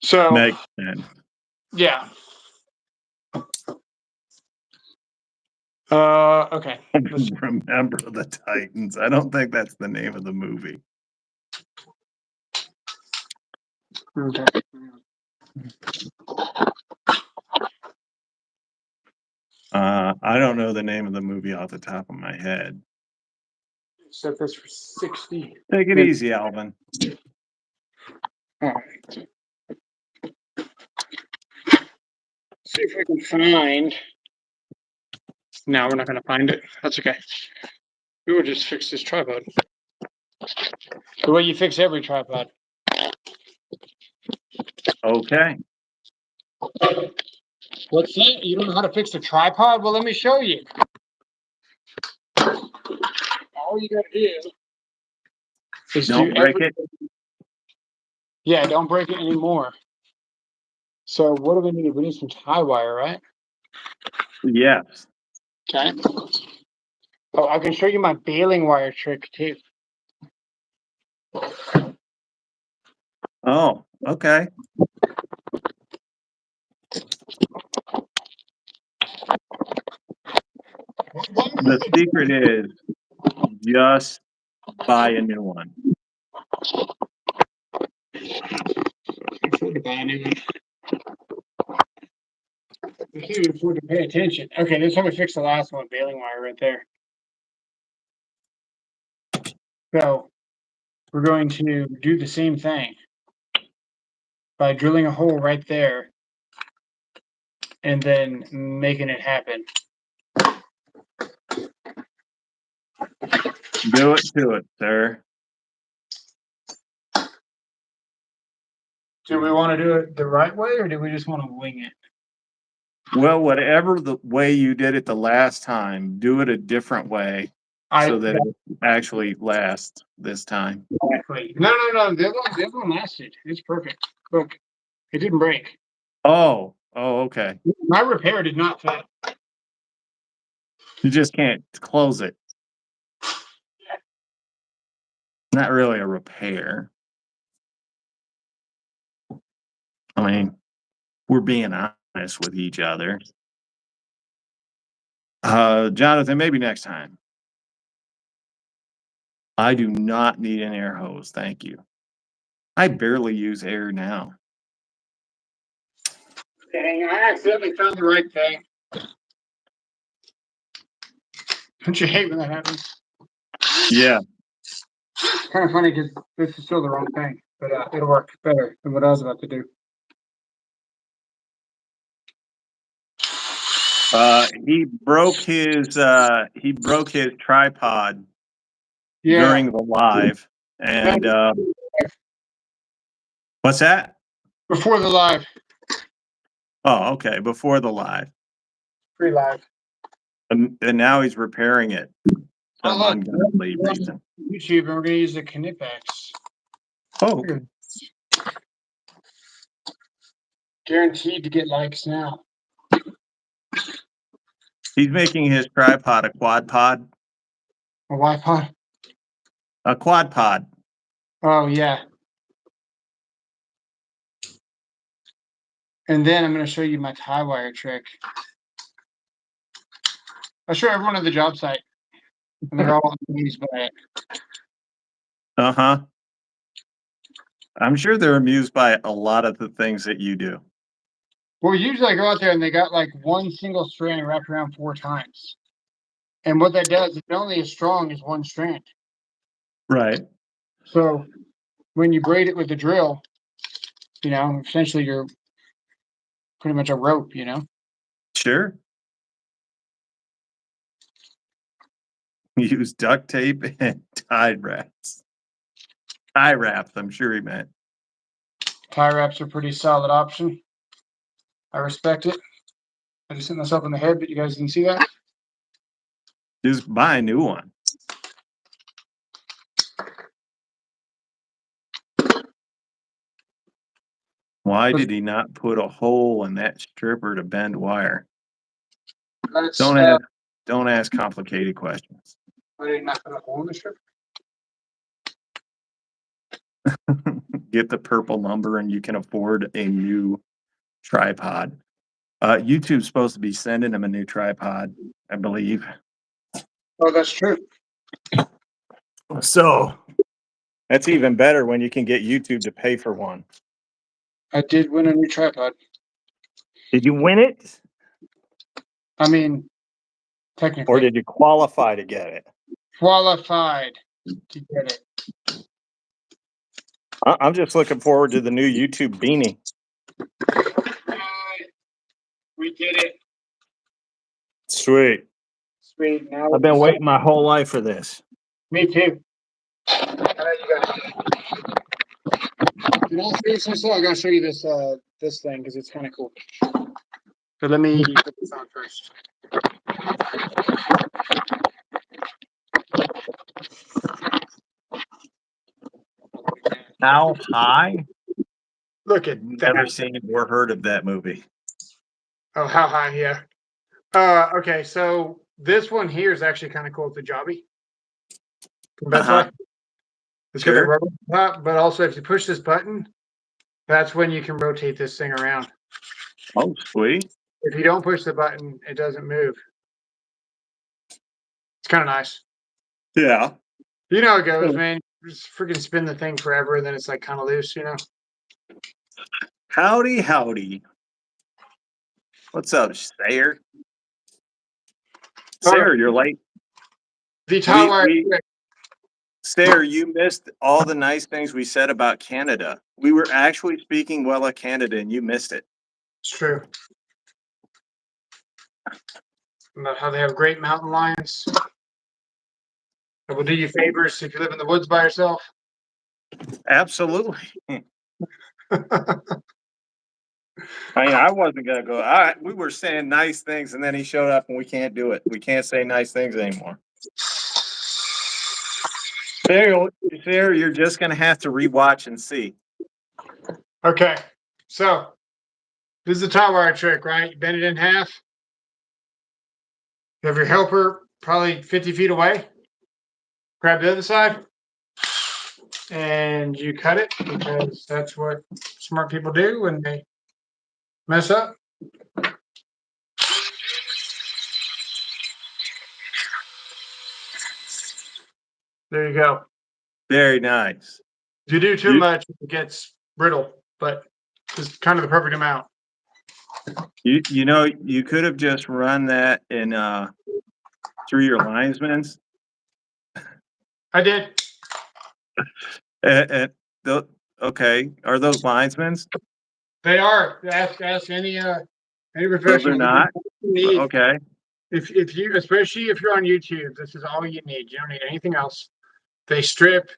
So makes sense. yeah. Okay. Remember the Titans. I don't think that's the name of the movie. Okay. I don't know the name of the movie off the top of my head. Set this for 60. Take it easy, Alvin. All right. See if we can find. No, we're not going to find it. That's okay. We will just fix this tripod. The way you fix every tripod. Okay. What's that? You don't know how to fix a tripod? Well, let me show you. All you got to do is Don't break it. Yeah, don't break it anymore. So what do we need? We need some tie wire, right? Yes. Okay. Oh, I can show you my baling wire trick too. Oh, okay. The secret is just buy a new one. Afford to buy a new one. We can't even afford to pay attention. Okay, this is how we fix the last one, baling wire right there. So we're going to do the same thing by drilling a hole right there and then making it happen. Do it to it, sir. Do we want to do it the right way or do we just want to wing it? Well, whatever the way you did it the last time, do it a different way so that it actually lasts this time. Exactly. No. The other one lasted. It's perfect. Look, it didn't break. Oh, okay. My repair did not fail. You just can't close it. Not really a repair. I mean, we're being honest with each other. Jonathan, maybe next time. I do not need an air hose, thank you. I barely use air now. Dang, I accidentally found the right thing. Don't you hate when that happens? Yeah. It's kind of funny because this is still the wrong thing, but it'll work better than what I was about to do. He broke his tripod during the live, and what's that? Before the live. Oh, okay, before the live, Pre-live. and now he's repairing it. Some Oh, ungodly reason. YouTube, and we're gonna use the Knipex. Oh, okay. Guaranteed to get likes now. He's making his tripod a quad pod. A Wi-Fi. A quad pod. Oh yeah. And then I'm gonna show you my tie wire trick. I show everyone at the job site, and they're all amused by it. Uh-huh. I'm sure they're amused by a lot of the things that you do. Well, usually I go out there and they got like one single strand wrapped around 4 times. And what that does, it's only as strong as one strand. Right. So when you braid it with the drill, essentially you're pretty much a rope, Sure. Use duct tape and tie wraps. Tie wraps, I'm sure he meant. Tie wraps are a pretty solid option. I respect it. I just hit myself in the head, but you guys didn't see that. Just buy a new one. Why did he not put a hole in that stripper to bend wire? That's, Don't ask complicated questions. I did not put a hole in the strip. Get the purple lumber and you can afford a new tripod. YouTube's supposed to be sending him a new tripod, I believe. Oh, that's true. So that's even better when you can get YouTube to pay for one. I did win a new tripod. Did you win it? I mean, technically. Or did you qualify to get it? Qualified to get it. I'm just looking forward to the new YouTube beanie. We did it. Sweet. Sweet. Now I've been waiting my whole life for this. Me too. In all seriousness, I gotta show you this this thing because it's kind of cool. So let me put this on first. How high? Look at Never that. seen or heard of that movie. Oh, how high? Yeah. Okay, so this one here is actually kind of cool. It's a jobby. That's why it's got a Sure. rubber top, but also if you push this button, that's when you can rotate this thing around. Oh, sweet. If you don't push the button, it doesn't move. It's kind of nice. Yeah. You know how it goes, man. Just freaking spin the thing forever, and then it's like kind of loose, Howdy, howdy. What's up, Sayer? Sayer, you're late. The tie wire. Sayer, you missed all the nice things we said about Canada. We were actually speaking well of Canada, and you missed it. It's true. About how they have great mountain lions. That will do you favors if you live in the woods by yourself. Absolutely. I mean, I wasn't gonna go. We were saying nice things, and then he showed up, and we can't do it. We can't say nice things anymore. Sarah, you're just gonna have to rewatch and see. Okay, so this is a tie wire trick, right? You bend it in half. You have your helper probably 50 feet away. Grab the other side, and you cut it because that's what smart people do when they mess up. There you go. Very nice. If you do too much, it gets brittle, but it's kind of the perfect amount. You could have just run that in through your linesman's. I did. Okay, are those linesmen's? They are. Ask any professional. Those are not. Okay. If you, especially if you're on YouTube, this is all you need. You don't need anything else. They strip.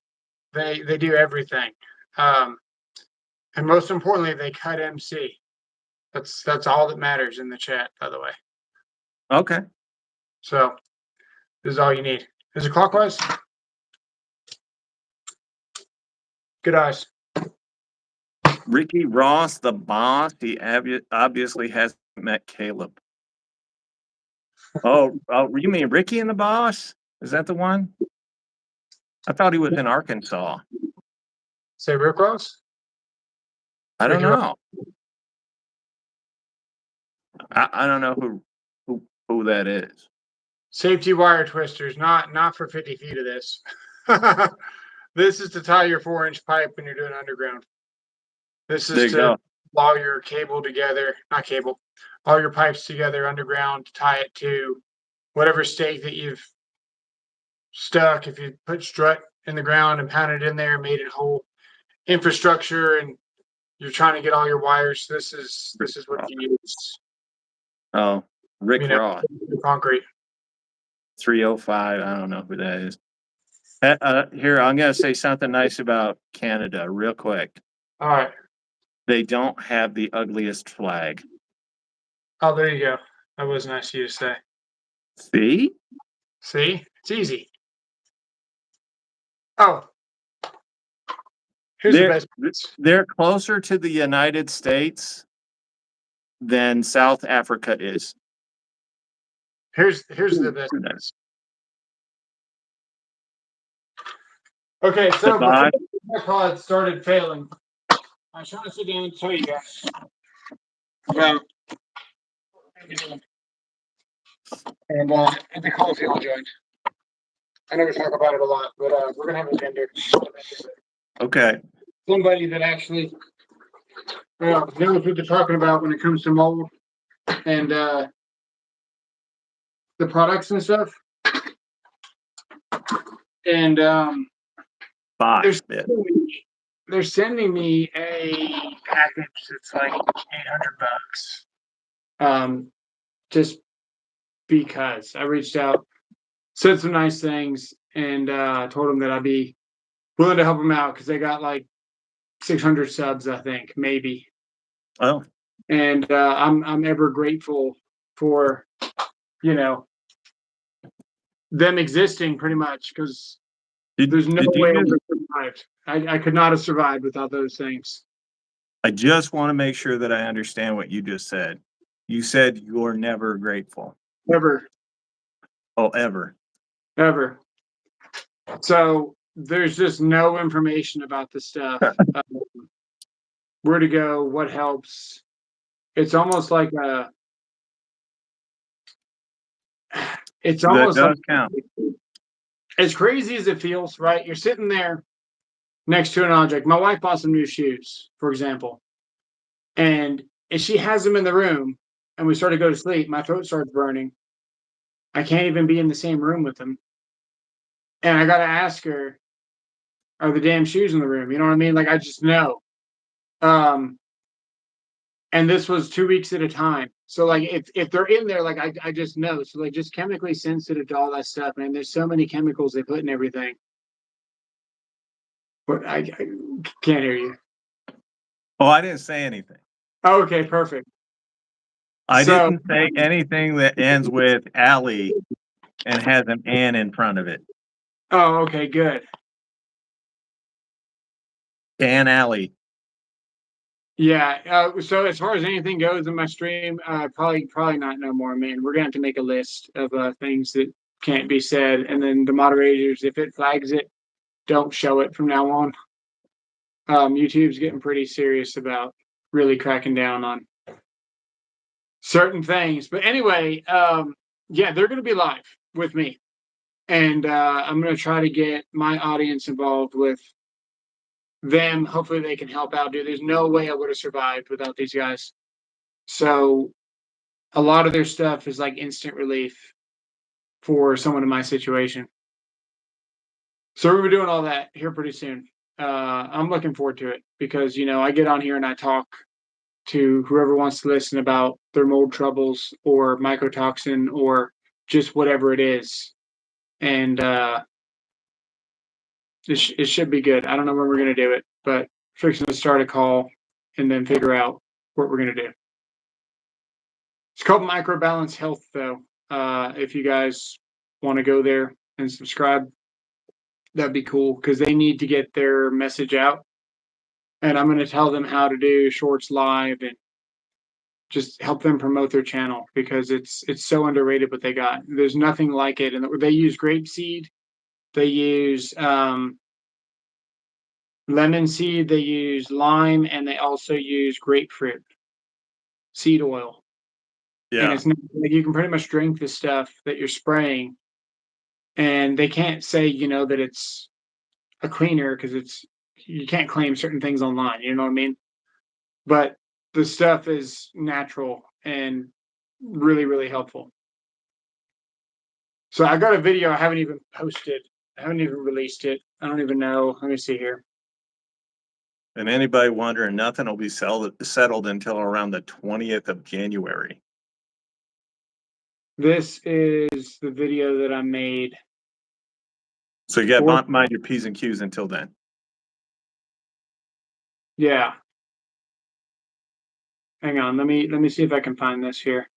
They do everything. And most importantly, they cut MC. That's all that matters in the chat, by the way. Okay. So this is all you need. Is it clockwise? Good eyes. Ricky Ross, the boss. He obviously hasn't met Caleb. Oh, you mean Ricky and the boss? Is that the one? I thought he was in Arkansas. Say Rick Ross? I don't know. I don't know who that is. Safety wire twisters, not for 50 feet of this. This is to tie your 4-inch pipe when you're doing underground. This There is you to go. all your cable together, not cable, all your pipes together underground to tie it to whatever stake that you've stuck. If you put strut in the ground and pounded in there, made it whole infrastructure, and you're trying to get all your wires. This is what you use. Oh, Rick You know, Roth, concrete. 305. I don't know who that is. Here, I'm going to say something nice about Canada real quick. All right. They don't have the ugliest flag. Oh, there you go. That was nice of you to say. See? See? It's easy. Oh. Here's the best. They're closer to the United States than South Africa is. Here's the best. Okay, so before my pod started failing, I was trying to sit down and tell you guys about and the call field joint. I know we talk about it a lot, but we're gonna have a vendor. Okay. Somebody that actually knows what they're talking about when it comes to mold and the products and stuff. And they're sending me a package that's like $800. Just because I reached out, said some nice things, and told them that I'd be willing to help them out because they got like 600 subs, I think, maybe. Oh. And I'm ever grateful for, you know, them existing pretty much because there's no way I would have survived. I could not have survived without those things. I just want to make sure that I understand what you just said. You said you're never grateful. Ever. Oh, ever. Ever. So there's just no information about the stuff. Where to go, what helps. It's almost like it's almost that does like count. As crazy as it feels, right? You're sitting there next to an object. My wife bought some new shoes, for example. And if she has them in the room and we start to go to sleep, my throat starts burning. I can't even be in the same room with them. And I got to ask her, are the damn shoes in the room? You know what I mean? Like, I just know. And this was 2 weeks at a time. So, like, if they're in there, like, I just know. So, like, just chemically sensitive to all that stuff, man. There's so many chemicals they put in everything. But I can't hear you. Oh, I didn't say anything. Oh, okay, perfect. I didn't say anything that ends with Allie and has an N in front of it. Oh, okay, good. Dan Alley. Yeah. So as far as anything goes in my stream, probably not no more, man. We're gonna have to make a list of things that can't be said, and then the moderators, if it flags it, don't show it from now on. YouTube's getting pretty serious about really cracking down on certain things. But anyway, yeah, they're gonna be live with me, and I'm gonna try to get my audience involved with them. Hopefully they can help out, dude. There's no way I would have survived without these guys. So a lot of their stuff is like instant relief for someone in my situation. So we're doing all that here pretty soon. I'm looking forward to it because, you know, I get on here and I talk to whoever wants to listen about their mold troubles or mycotoxin or just whatever it is. And it should be good. I don't know when we're going to do it, but fixing to start a call and then figure out what we're going to do. It's called Microbalance Health, though. If you guys want to go there and subscribe, that'd be cool because they need to get their message out. And I'm going to tell them how to do shorts live and just help them promote their channel because it's so underrated what they got. There's nothing like it. And they use grapeseed, they use lemon seed, they use lime, and they also use grapefruit seed oil. And Yeah. it's not, like you can pretty much drink the stuff that you're spraying, and they can't say that it's a cleaner because it's you can't claim certain things online. You know what I mean? But the stuff is natural and really really helpful. So I got a video I haven't even posted. I haven't even released it. I don't even know. Let me see here. And anybody wondering, nothing will be settled until around the 20th of January. This is the video that I made. So you got to mind your P's and Q's until then. Yeah. Hang on. Let me see if I can find this here.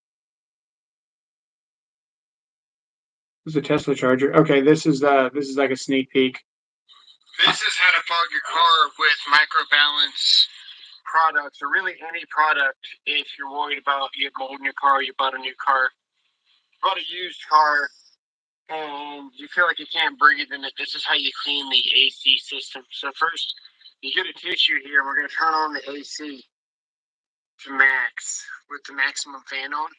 This is a Tesla charger. Okay, this is like a sneak peek. This is how to fog your car with microbalance products, or really any product. If you're worried about you have mold in your car, you bought a new car, bought a used car, and you feel like you can't breathe in it, this is how you clean the AC system. So first, you get a tissue here. We're going to turn on the AC to max with the maximum fan on.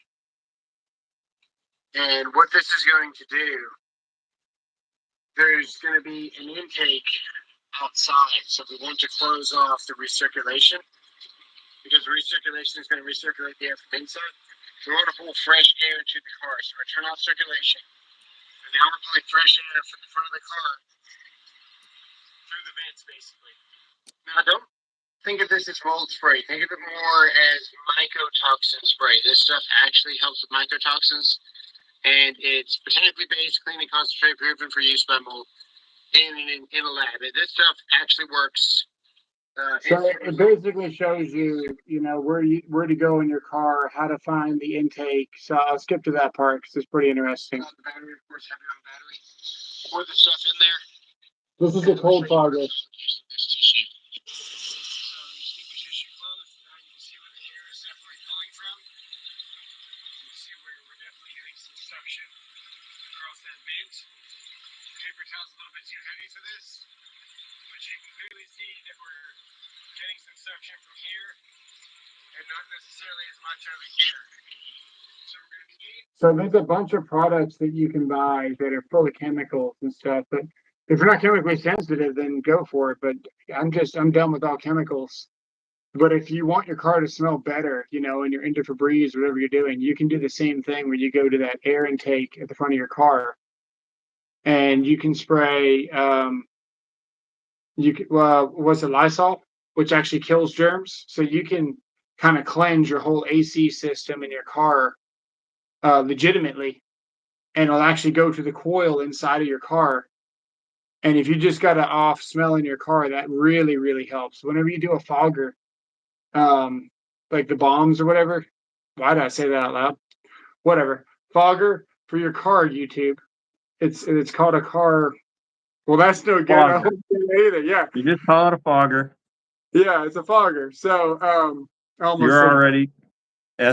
And what this is going to do, there's going to be an intake outside. So we want to close off the recirculation, because recirculation is going to recirculate the air from inside. We want to pull fresh air into the car. So we're turn off circulation. And now we're pulling fresh air from the front of the car through the vents, basically. Now, don't think of this as mold spray. Think of it more as mycotoxin spray. This stuff actually helps with mycotoxins, and it's botanically based, clean and concentrate, proven for use by mold in a lab. This stuff actually works. So it basically shows you, where to go in your car, how to find the intake. So I'll skip to that part because it's pretty interesting. The battery, of course, have your own battery. Pour the stuff in there. This is a cold fogger. Paper towel's a little bit too heavy for this, but you can clearly see that we're getting some suction from here and not necessarily as much over here. So we're going to be getting. So there's a bunch of products that you can buy that are full of chemicals and stuff, but if you're not chemically sensitive, then go for it. But I'm done with all chemicals. But if you want your car to smell better, and you're into Febreze, whatever you're doing, you can do the same thing where you go to that air intake at the front of your car, and you can spray. What's it, Lysol, which actually kills germs, so you can kind of cleanse your whole AC system in your car legitimately, and it'll actually go to the coil inside of your car. And if you just got an off smell in your car, that really really helps. Whenever you do a fogger, like the bombs or whatever. Why did I say that out loud? Whatever. Fogger for your car, YouTube. It's called a car. Well, that's no good. I don't get it either. Yeah. You just call it a fogger. Yeah, it's a fogger. So you're already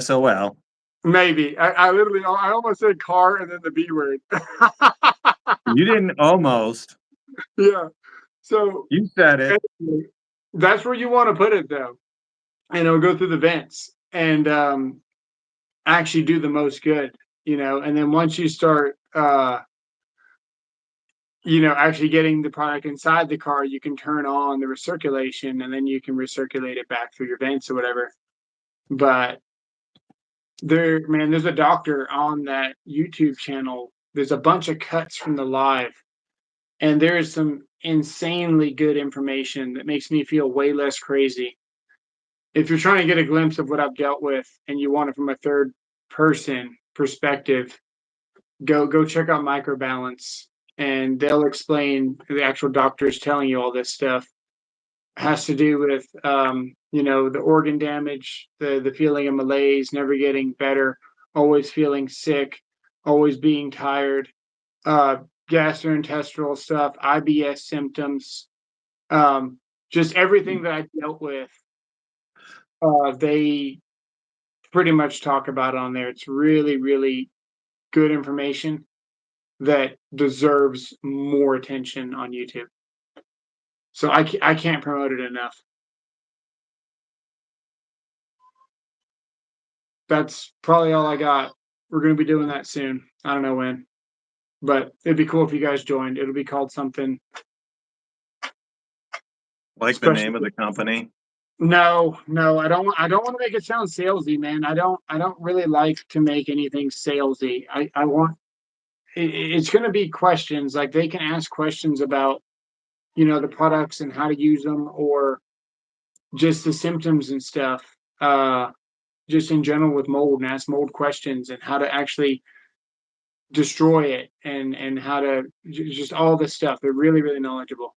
SOL. Maybe. I almost said car and then the B word. You didn't almost. Yeah. So you said it. Anyway, that's where you want to put it though. And it'll go through the vents and actually do the most good, and then once you start actually getting the product inside the car, you can turn on the recirculation and then you can recirculate it back through your vents or whatever. But there's a doctor on that YouTube channel. There's a bunch of cuts from the live, and there is some insanely good information that makes me feel way less crazy. If you're trying to get a glimpse of what I've dealt with and you want it from a third person perspective, go check out Microbalance, and they'll explain. The actual doctors telling you all this stuff. It has to do with the organ damage, the feeling of malaise, never getting better, always feeling sick, always being tired, gastrointestinal stuff, IBS symptoms, just everything that I dealt with. They pretty much talk about it on there. It's really, really good information that deserves more attention on YouTube. So I can't promote it enough. that's probably all I got. We're going to be doing that soon. I don't know when, but it'd be cool if you guys joined. It'll be called something. Like the name of the company? No, I don't want to make it sound salesy, man. I don't really like to make anything salesy. I want it's going to be questions, like they can ask questions about, the products and how to use them, or just the symptoms and stuff. Just in general with mold, and ask mold questions and how to actually destroy it, and how to just all this stuff. They're really, really knowledgeable.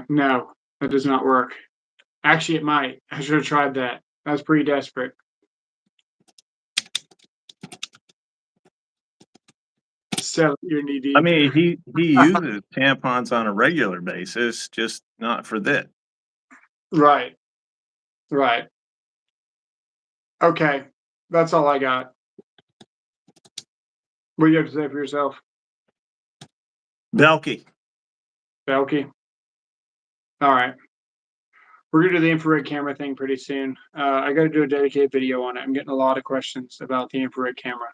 No, that does not work. Actually, it might. I should have tried that. That was pretty desperate. So you're knee deep. I mean, he uses tampons on a regular basis, just not for this. Right. Okay, that's all I got. What do you have to say for yourself, Belky. Belky? All right. We're gonna do the infrared camera thing pretty soon. I got to do a dedicated video on it. I'm getting a lot of questions about the infrared camera,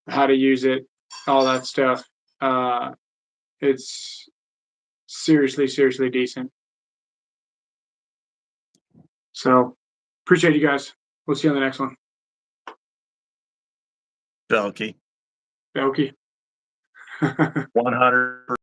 how to use it, all that stuff. It's seriously decent. So appreciate you guys. We'll see you on the next one. Belky. Belky. 100%.